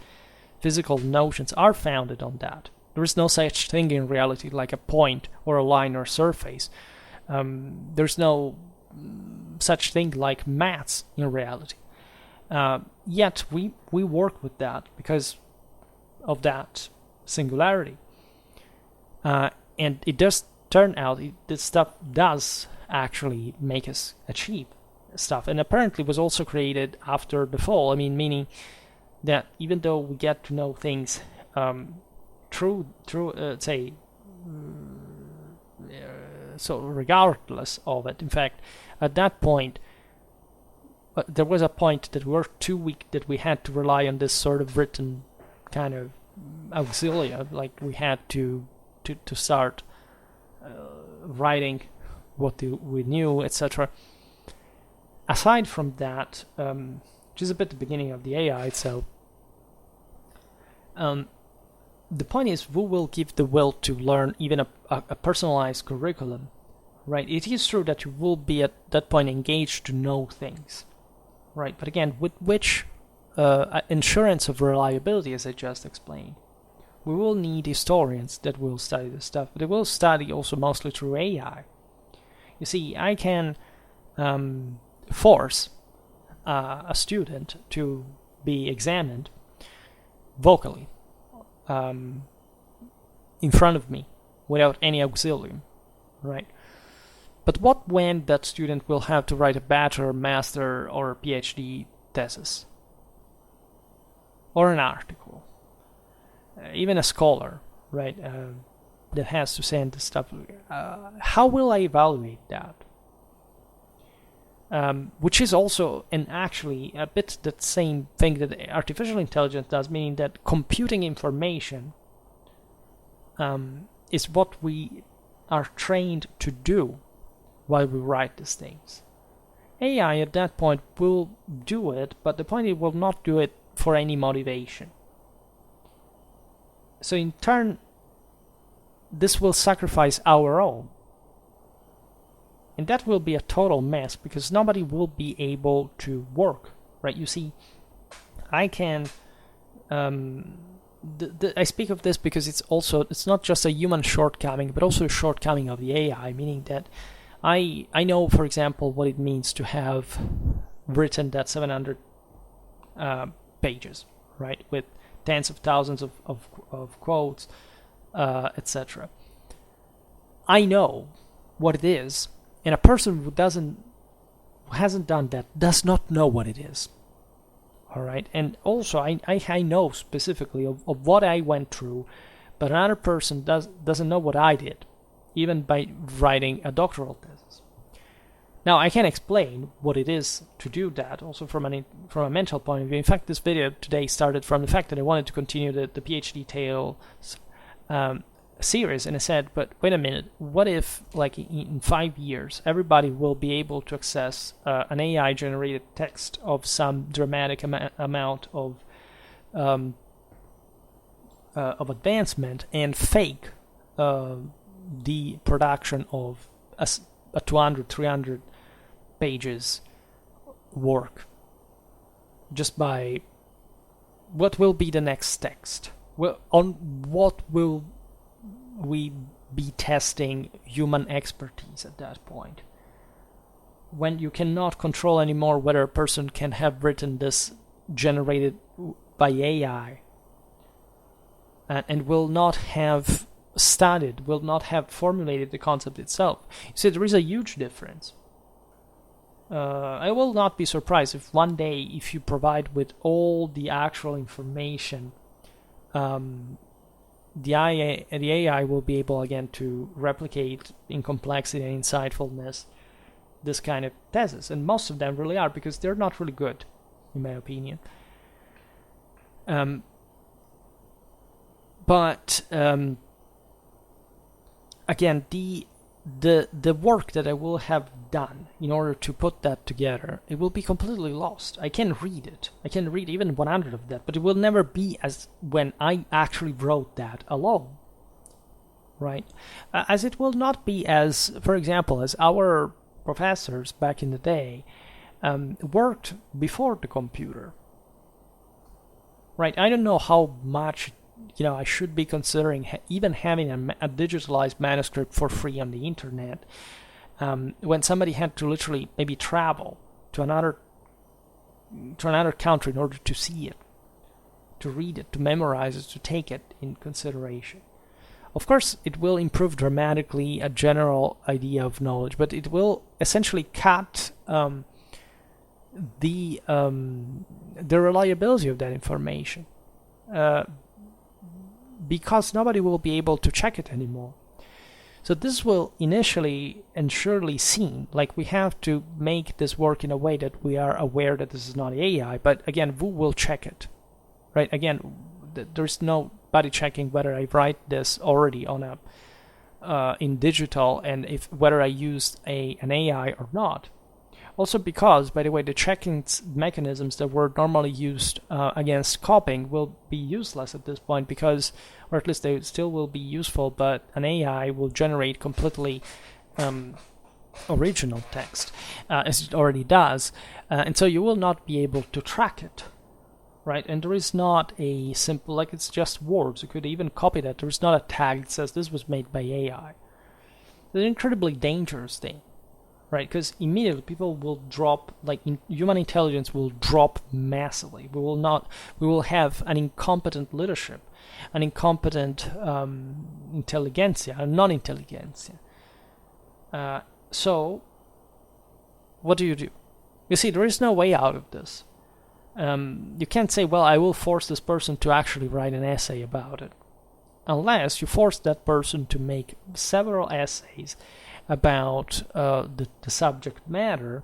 physical notions are founded on that. There is no such thing in reality like a point or a line or surface. There's no such thing like maths in reality. Yet we work with that because of that singularity. And it does turn out this stuff does actually make us achieve stuff, and apparently was also created after the fall. Meaning that even though we get to know things through say, so regardless of it, in fact, at that point, there was a point that we were too weak that we had to rely on this sort of written kind of auxilia, like we had to start writing what we knew, etc. Aside from that, which is a bit the beginning of the AI itself, the point is, who will give the will to learn even a personalized curriculum, right? It is true that you will be at that point engaged to know things, right? But again, with which insurance of reliability, as I just explained? We will need historians that will study this stuff, but they will study also mostly through AI. You see, I can force a student to be examined vocally in front of me without any auxilium, right? But what when that student will have to write a bachelor, master, or PhD thesis? Or an article? Even a scholar, right? That has to send the stuff. How will I evaluate that? Which is also, and actually, a bit the same thing that artificial intelligence does, meaning that computing information is what we are trained to do while we write these things. AI at that point will do it, but the point, it will not do it for any motivation. So in turn, this will sacrifice our own. And that will be a total mess, because nobody will be able to work, right? You see, I can... I speak of this because it's not just a human shortcoming, but also a shortcoming of the AI, meaning that I know, for example, what it means to have written that 700 pages, right, with tens of thousands of quotes, etc. I know what it is, and a person who hasn't done that does not know what it is. All right, and also I know specifically of what I went through, but another person doesn't know what I did, even by writing a doctoral thesis. Now, I can explain what it is to do that, also from a mental point of view. In fact, this video today started from the fact that I wanted to continue the PhD Tales series, and I said, but wait a minute, what if, like, in 5 years, everybody will be able to access an AI-generated text of some dramatic amount of advancement, and fake the production of a 200, 300 pages work, just by what will be the next text? Well, on what will we be testing human expertise at that point? When you cannot control anymore whether a person can have written this generated by AI and will not have studied, will not have formulated the concept itself. You see, there is a huge difference. I will not be surprised if one day, if you provide with all the actual information, the AI will be able again to replicate in complexity and insightfulness this kind of thesis, and most of them really are, because they're not really good, in my opinion. But again, the work that I will have done in order to put that together, it will be completely lost. I can read it. I can read even 100 of that, but it will never be as when I actually wrote that alone, right? As it will not be as, for example, as our professors back in the day worked before the computer, right? I don't know how much I should be considering even having a digitalized manuscript for free on the internet, when somebody had to literally maybe travel to another country in order to see it, to read it, to memorize it, to take it in consideration. Of course, it will improve dramatically a general idea of knowledge, but it will essentially cut the reliability of that information. Because nobody will be able to check it anymore. So this will initially and surely seem like we have to make this work in a way that we are aware that this is not AI, but again, who will check it? Right? Again, there's nobody checking whether I write this already on in digital, and whether I used an AI or not. Also because, by the way, the checking mechanisms that were normally used against copying will be useless at this point, because, or at least they still will be useful, but an AI will generate completely original text, as it already does, and so you will not be able to track it, right? And there is not a simple, like, it's just words. You could even copy that. There is not a tag that says this was made by AI. It's an incredibly dangerous thing. Right, because immediately people will drop, human intelligence will drop massively. We will have an incompetent leadership, an incompetent intelligentsia, a non-intelligentsia. So, what do? You see, there is no way out of this. You can't say, well, I will force this person to actually write an essay about it. Unless you force that person to make several essays about the subject matter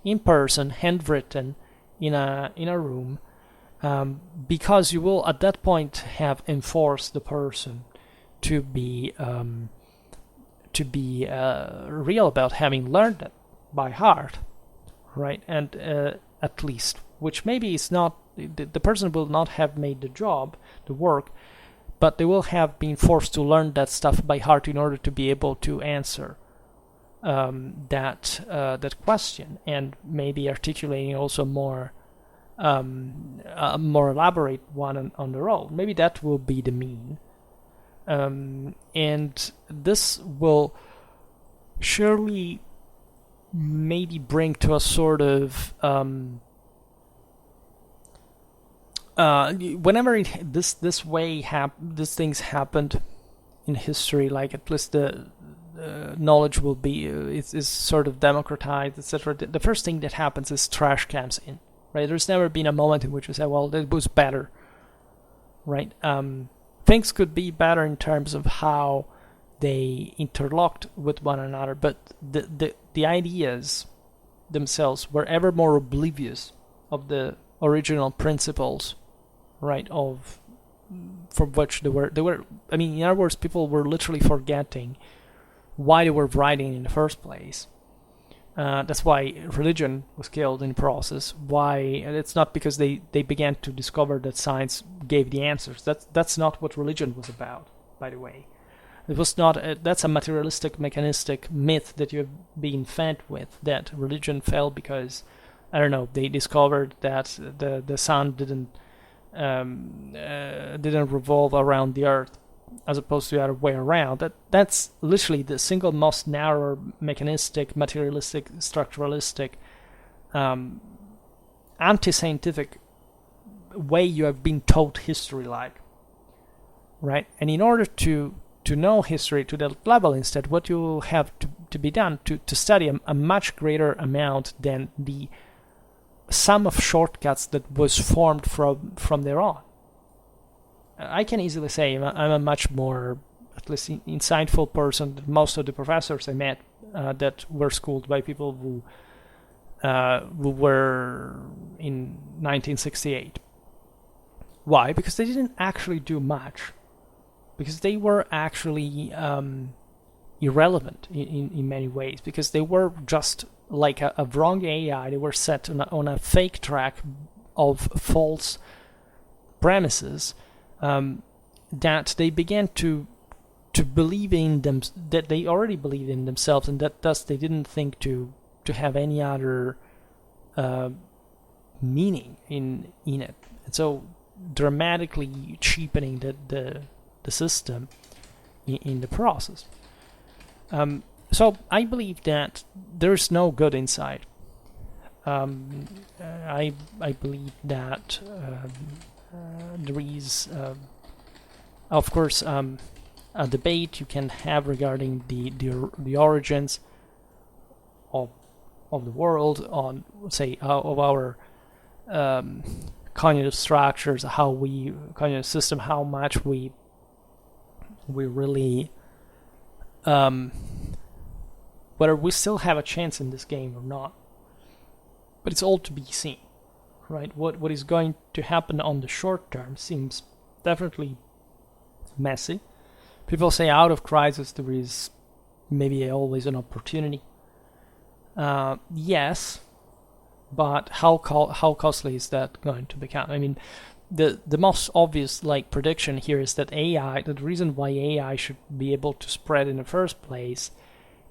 in person, handwritten, in a room, because you will at that point have enforced the person to be real about having learned it by heart, right? And at least, which maybe is not, the person will not have made the work, but they will have been forced to learn that stuff by heart in order to be able to answer that question, and maybe articulating also more a more elaborate one on their own. Maybe that will be the mean. And this will surely maybe bring to a sort of whenever these things happened in history, like at least the knowledge will be is sort of democratized, etc. The first thing that happens is trash comes in, right? There's never been a moment in which we say, well, that was better, right? Things could be better in terms of how they interlocked with one another, but the ideas themselves were ever more oblivious of the original principles, right? From which they were. I mean, in other words, people were literally forgetting why they were writing in the first place. That's why religion was killed in the process. Why? It's not because they began to discover that science gave the answers. That's not what religion was about, by the way. It was not. That's a materialistic, mechanistic myth that you've been fed with. That religion fell because, I don't know, they discovered that the sun didn't revolve around the earth, as opposed to the other way around. That's literally the single most narrow, mechanistic, materialistic, structuralistic, anti-scientific way you have been taught history like, right? And in order to know history to that level, instead, what you will have to be done to study a much greater amount than the sum of shortcuts that was formed from there on. I can easily say I'm a much more, at least insightful person than most of the professors I met that were schooled by people who were in 1968. Why? Because they didn't actually do much. Because they were actually irrelevant in many ways. Because they were just like a wrong AI. They were set on a fake track of false premises. That they began to believe in them, that they already believed in themselves, and that thus they didn't think to have any other meaning in it, and so dramatically cheapening the system in the process. So I believe that there's no good inside. I believe that there is, of course, a debate you can have regarding the origins of the world, on, say, of our cognitive structures, cognitive system, how much we really, whether we still have a chance in this game or not. But it's all to be seen, right? What is going to happen on the short term seems definitely messy. People say out of crisis there is maybe always an opportunity. Yes, but how costly is that going to become? I mean, the most obvious prediction here is that AI, the reason why AI should be able to spread in the first place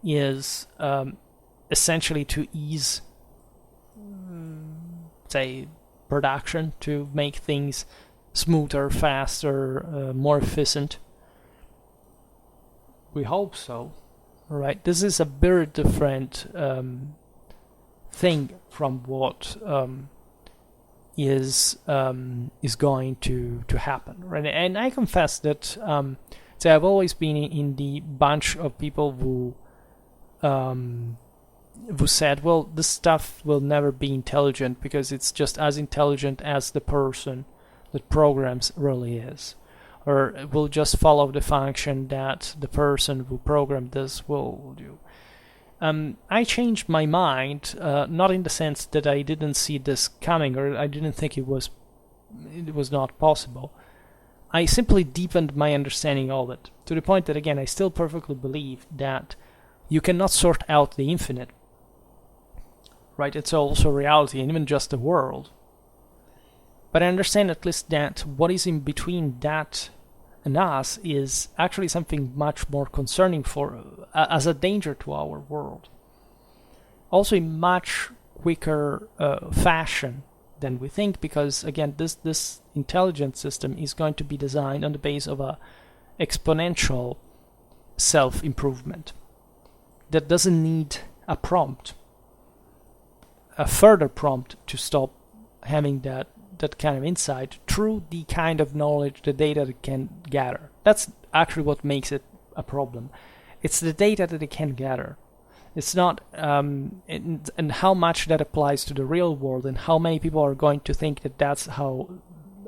is essentially to ease, say, production, to make things smoother, faster, more efficient. We hope so, right? This is a very different thing from what is going to happen, right? And I confess that so I've always been in the bunch of people who said, well, this stuff will never be intelligent because it's just as intelligent as the person that programs really is, or it will just follow the function that the person who programmed this will do. I changed my mind, not in the sense that I didn't see this coming, or I didn't think it was not possible, I simply deepened my understanding of it, to the point that, again, I still perfectly believe that you cannot sort out the infinite. Right? It's also reality, and even just the world. But I understand at least that what is in between that and us is actually something much more concerning as a danger to our world. Also in much quicker fashion than we think, because again, this intelligent system is going to be designed on the base of a exponential self-improvement that doesn't need a prompt, a further prompt to stop having that kind of insight through the kind of knowledge, the data it can gather. That's actually what makes it a problem. It's the data that it can gather. It's not, and how much that applies to the real world, and how many people are going to think that that's how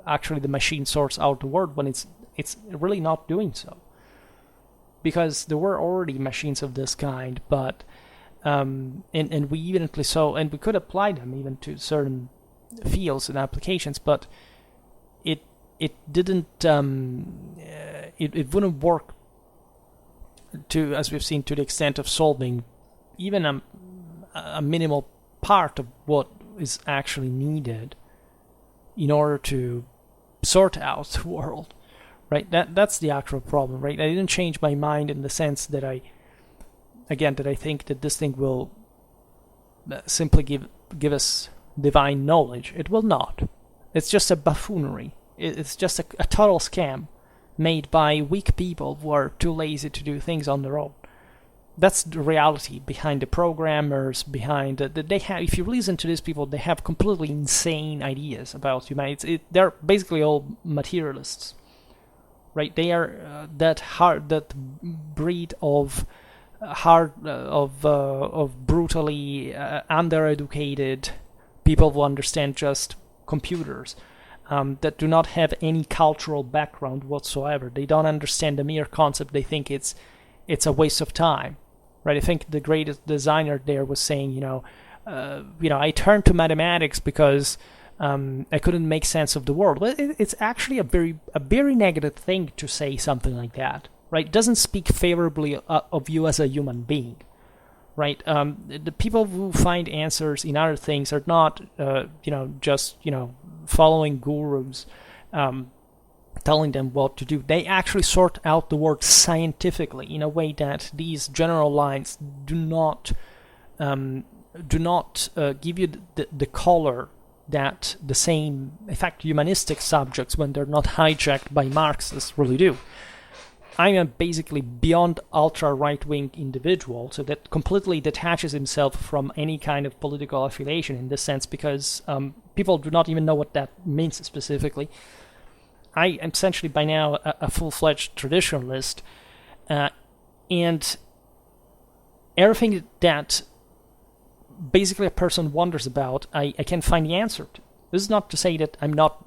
actually the machine sorts out the world, when it's really not doing so. Because there were already machines of this kind, but and we evidently so, and we could apply them even to certain fields and applications, but it didn't it wouldn't work to, as we've seen, to the extent of solving even a minimal part of what is actually needed in order to sort out the world, right? That's the actual problem, right? I didn't change my mind in the sense that I think that this thing will simply give us divine knowledge. It will not. It's just a buffoonery. It's just a total scam made by weak people who are too lazy to do things on their own. That's the reality behind the programmers, behind they have. If you listen to these people, they have completely insane ideas about humanity. They're basically all materialists, right? They are that breed of brutally undereducated people who understand just computers, that do not have any cultural background whatsoever. They don't understand the mere concept. They think it's a waste of time, right? I think the greatest designer there was saying, I turned to mathematics because I couldn't make sense of the world. Well, it's actually a very negative thing to say something like that, right? It doesn't speak favorably of you as a human being. Right, the people who find answers in other things are not, just following gurus, telling them what to do. They actually sort out the world scientifically in a way that these general lines do not give you the color that the same, in fact, humanistic subjects, when they're not hijacked by Marxists, really do. I am basically beyond ultra right-wing individual, so that completely detaches himself from any kind of political affiliation in this sense, because people do not even know what that means specifically. I am essentially by now a full-fledged traditionalist, and everything that basically a person wonders about, I can find the answer to. This is not to say that I'm not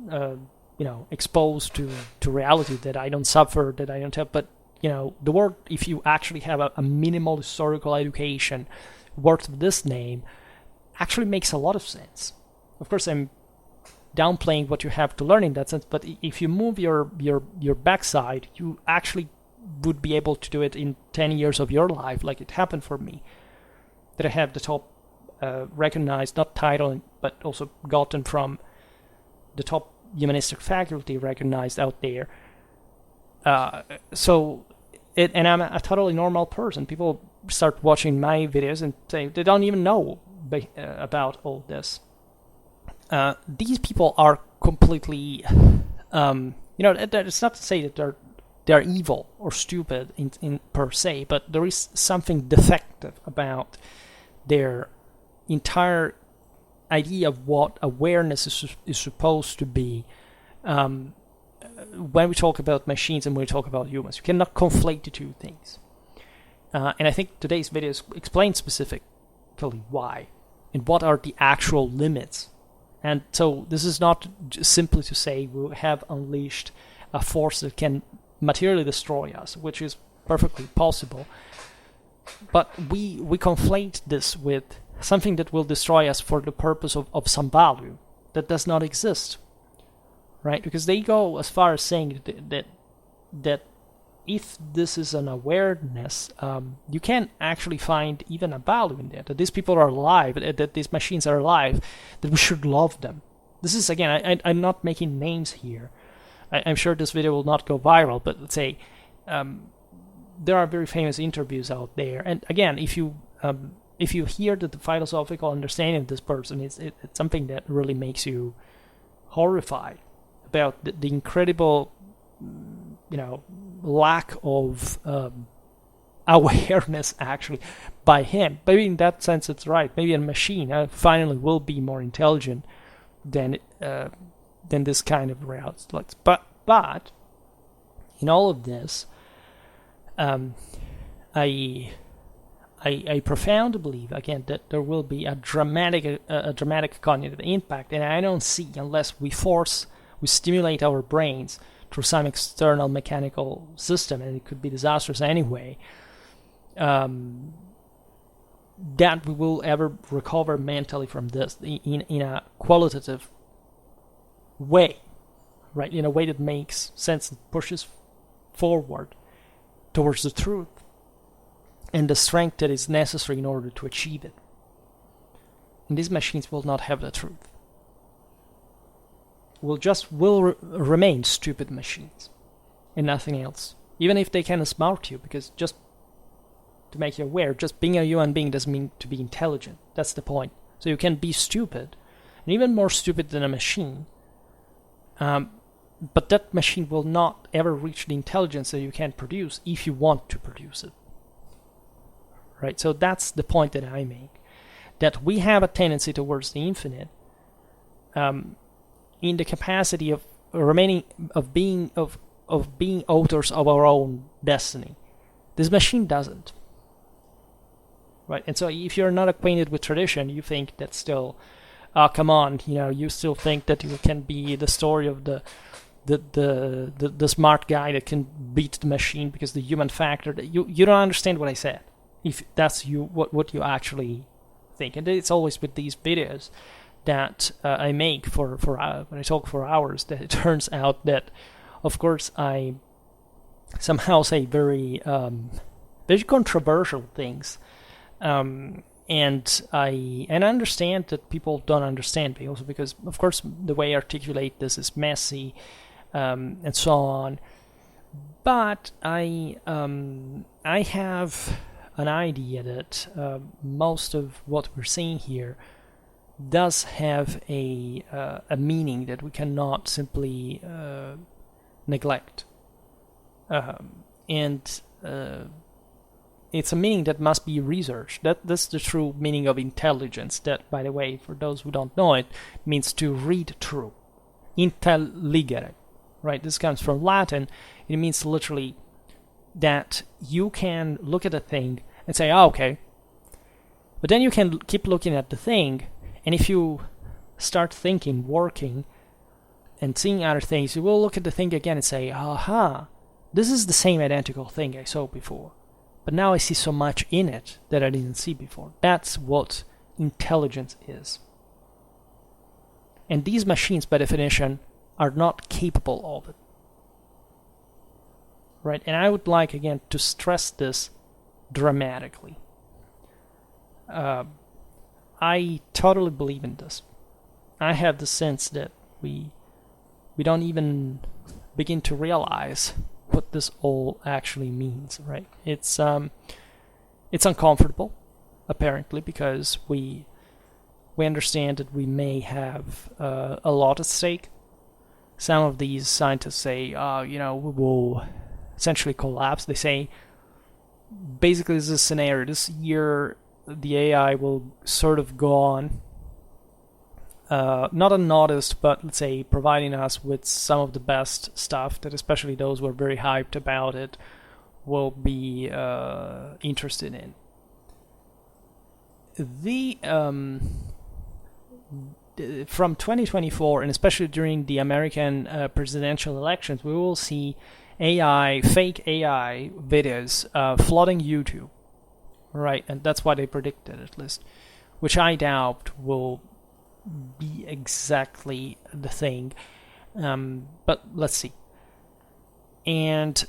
exposed to reality, that I don't suffer, that I don't have, but the world, if you actually have a minimal historical education worth this name, actually makes a lot of sense. Of course, I'm downplaying what you have to learn in that sense, but if you move your backside, you actually would be able to do it in 10 years of your life, like it happened for me, that I have the top recognized, not title, but also gotten from the top humanistic faculty recognized out there. And I'm a totally normal person. People start watching my videos and say they don't even know about all this. These people are completely, it's not to say that they're evil or stupid in per se, but there is something defective about their entire idea of what awareness is supposed to be. When we talk about machines and when we talk about humans, you cannot conflate the two things. And I think today's video explains specifically why and what are the actual limits. And so this is not simply to say we have unleashed a force that can materially destroy us, which is perfectly possible. But we conflate this with something that will destroy us for the purpose of some value that does not exist. right? Because they go as far as saying that if this is an awareness, you can actually find even a value in that these people are alive, that these machines are alive, that we should love them. This is, again, I'm not making names here. I'm sure this video will not go viral, but let's say there are very famous interviews out there, and again, if you hear that the philosophical understanding of this person, it's something that really makes you horrified about the incredible, lack of awareness actually by him. Maybe in that sense it's right. Maybe a machine finally will be more intelligent than this kind of routes. But in all of this, I profoundly believe, again, that there will be a dramatic cognitive impact, and I don't see, unless we stimulate our brains through some external mechanical system, and it could be disastrous anyway, that we will ever recover mentally from this in a qualitative way, right? In a way that makes sense, that pushes forward towards the truth and the strength that is necessary in order to achieve it. And these machines will not have the truth. Will remain stupid machines and nothing else. Even if they can smart you, because just to make you aware, just being a human being doesn't mean to be intelligent. That's the point. So you can be stupid, and even more stupid than a machine. But that machine will not ever reach the intelligence that you can produce if you want to produce it. Right? So that's the point that I make. That we have a tendency towards the infinite, in the capacity of being authors of our own destiny. This machine doesn't. Right? And so if you're not acquainted with tradition, you think that still, come on, you still think that you can be the story of the smart guy that can beat the machine because the human factor. You don't understand what I said. If that's what you actually think, and it's always with these videos that I make for when I talk for hours, that it turns out that, of course, I somehow say very controversial things, and I understand that people don't understand me, also because, of course, the way I articulate this is messy, and so on. But I have an idea that most of what we're seeing here does have a meaning that we cannot simply neglect, and it's a meaning that must be researched. That's the true meaning of intelligence. That, by the way, for those who don't know it, means to read through. Intelligere, right? This comes from Latin. It means literally that you can look at a thing and say, okay, but then you can keep looking at the thing, and if you start thinking, working, and seeing other things, you will look at the thing again and say, aha, this is the same identical thing I saw before, but now I see so much in it that I didn't see before. That's what intelligence is. And these machines, by definition, are not capable of it. Right? And I would like, again, to stress this dramatically. I totally believe in this. I have the sense that we don't even begin to realize what this all actually means, right? It's uncomfortable, apparently, because we understand that we may have a lot at stake. Some of these scientists say, we will essentially collapse. They say, basically, this is a scenario. This year, the AI will sort of go on, not unnoticed, but let's say providing us with some of the best stuff that especially those who are very hyped about it will be interested in. From 2024, and especially during the American presidential elections, we will see fake AI videos flooding YouTube, right? And that's what they predicted, at least, which I doubt will be exactly the thing. But let's see. And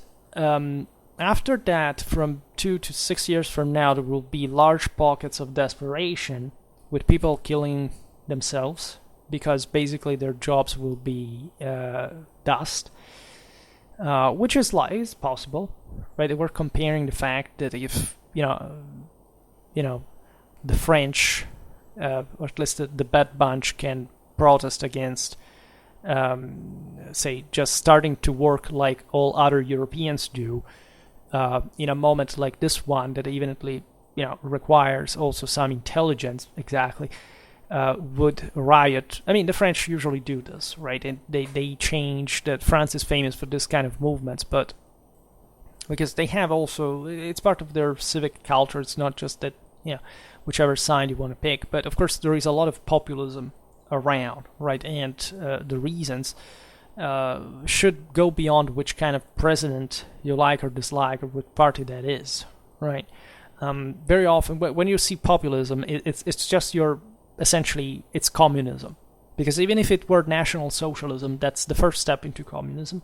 after that, from 2 to 6 years from now, there will be large pockets of desperation with people killing themselves because basically their jobs will be dust, which is possible, right? We're comparing the fact that if the French, or at least the Bad Bunch, can protest against, say, just starting to work like all other Europeans do, in a moment like this one that evidently, requires also some intelligence, exactly, would riot. I mean, the French usually do this, right? And they change that. France is famous for this kind of movements, but because they have also, it's part of their civic culture. It's not just that, whichever side you want to pick. But of course, there is a lot of populism around, right? And the reasons should go beyond which kind of president you like or dislike or what party that is, right? Very often, when you see populism, it's just essentially it's communism, because even if it were National Socialism, that's the first step into communism.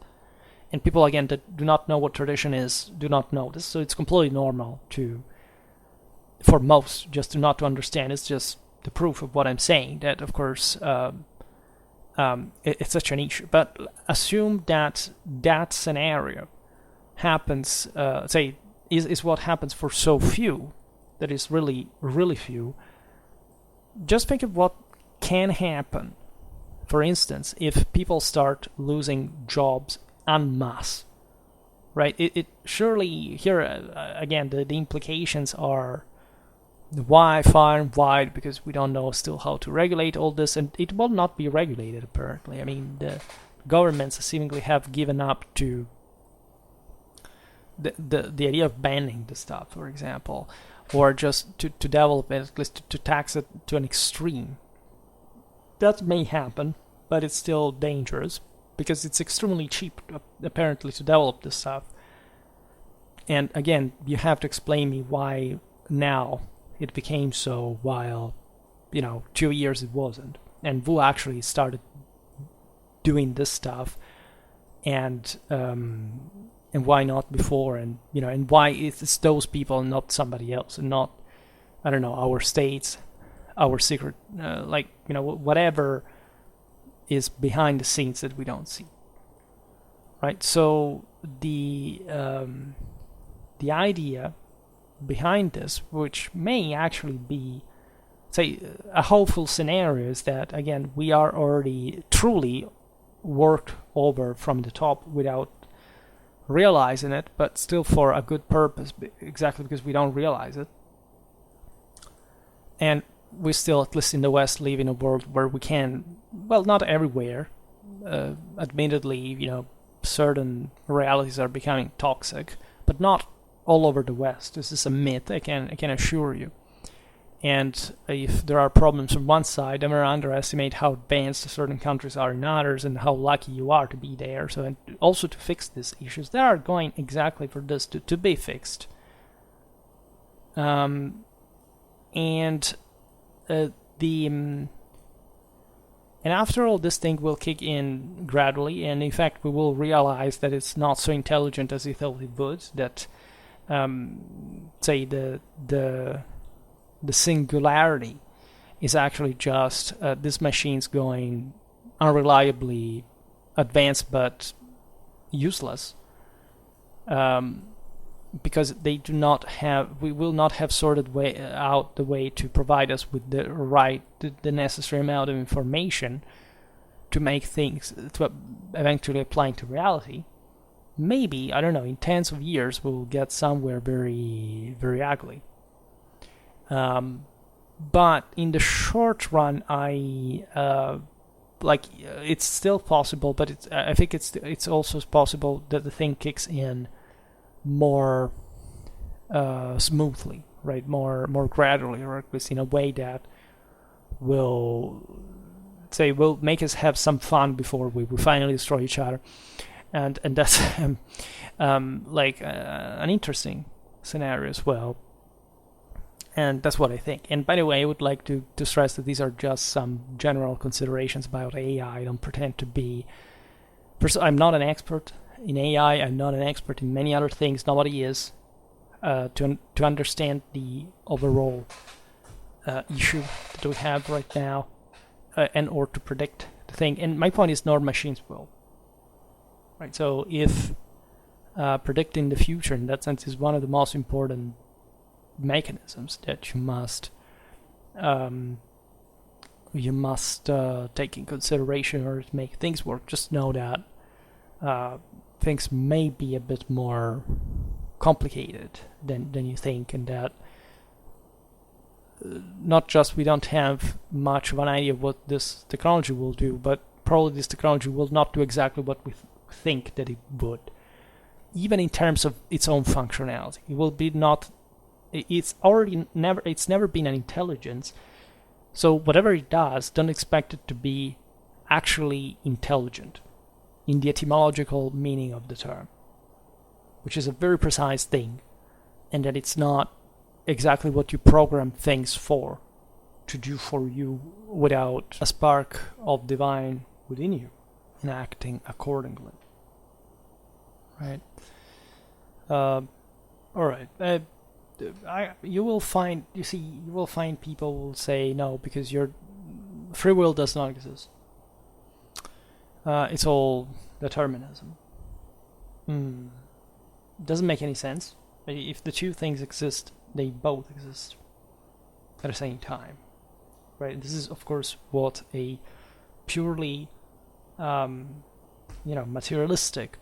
And people, again, that do not know what tradition is, do not know this, so it's completely normal for most, just not to understand. It's just the proof of what I'm saying, that of course it's such an issue. But assume that scenario happens, is what happens for so few, that is really, really few. Just think of what can happen, for instance, if people start losing jobs en masse, right? It surely, here again, the implications are far and wide, because we don't know still how to regulate all this, and it will not be regulated apparently. I mean, the governments seemingly have given up to the idea of banning the stuff, for example, or just to develop it, at least to tax it to an extreme. That may happen, but it's still dangerous, because it's extremely cheap, apparently, to develop this stuff. And again, you have to explain me why now it became so, while 2 years it wasn't, and who actually started doing this stuff, and why not before, and and why it's those people and not somebody else, and not, I don't know, our states, our secret, whatever is behind the scenes that we don't see, right? So the idea behind this, which may actually be, say, a hopeful scenario, is that, again, we are already truly worked over from the top without realizing it, but still for a good purpose, exactly because we don't realize it. And we still, at least in the West, live in a world where we can, well, not everywhere, admittedly, certain realities are becoming toxic, but not all over the West. This is a myth, I can assure you. And if there are problems from one side, never underestimate how advanced certain countries are in others, and how lucky you are to be there. So, and also to fix these issues, they are going exactly for this to be fixed. And after all, this thing will kick in gradually, and in fact, we will realize that it's not so intelligent as we thought it would. That, say, the singularity is actually just these machines going unreliably advanced but useless, because we will not have sorted out the way to provide us with the necessary amount of information to make things, to eventually apply to reality. Maybe, I don't know, in tens of years we'll get somewhere very, very ugly. But in the short run, it's still possible, but I think it's also possible that the thing kicks in more smoothly, right? More gradually, or at least in a way that will make us have some fun before we finally destroy each other, and that's an interesting scenario as well. And that's what I think. And by the way, I would like to stress that these are just some general considerations about AI. I don't pretend to be First, I'm not an expert in AI. I'm not an expert in many other things. Nobody is. To understand the overall issue that we have right now, and or to predict the thing. And my point is, nor machines will. Right. So if predicting the future in that sense is one of the most important mechanisms that you must take in consideration in order to make things work, just know that things may be a bit more complicated than you think, and that not just we don't have much of an idea of what this technology will do, but probably this technology will not do exactly what we think that it would, even in terms of its own functionality. It will be not. It's never been an intelligence. So whatever it does, don't expect it to be actually intelligent in the etymological meaning of the term, which is a very precise thing, and that it's not exactly what you program things for, to do for you without a spark of divine within you and acting accordingly. Right? All right. You will find people will say no, because your free will does not exist. It's all determinism. Doesn't make any sense. If the two things exist, they both exist at the same time, right? This is, of course, what a purely, materialistic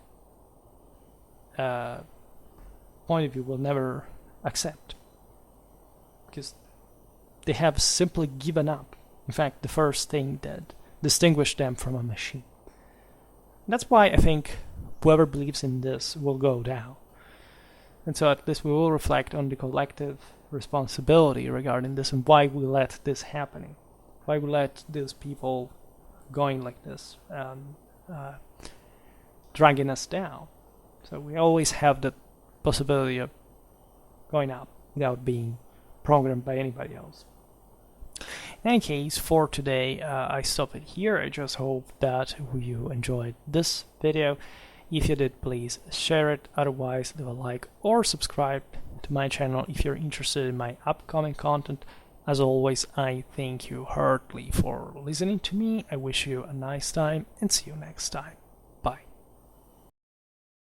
point of view will never accept, because they have simply given up, in fact, the first thing that distinguished them from a machine. That's why I think whoever believes in this will go down. And so at least we will reflect on the collective responsibility regarding this, and why we let this happening, why we let these people going like this, dragging us down. So we always have the possibility of going up without being programmed by anybody else. In any case, for today, I stop it here. I just hope that you enjoyed this video. If you did, please share it. Otherwise, leave a like or subscribe to my channel if you're interested in my upcoming content. As always, I thank you heartily for listening to me. I wish you a nice time and see you next time.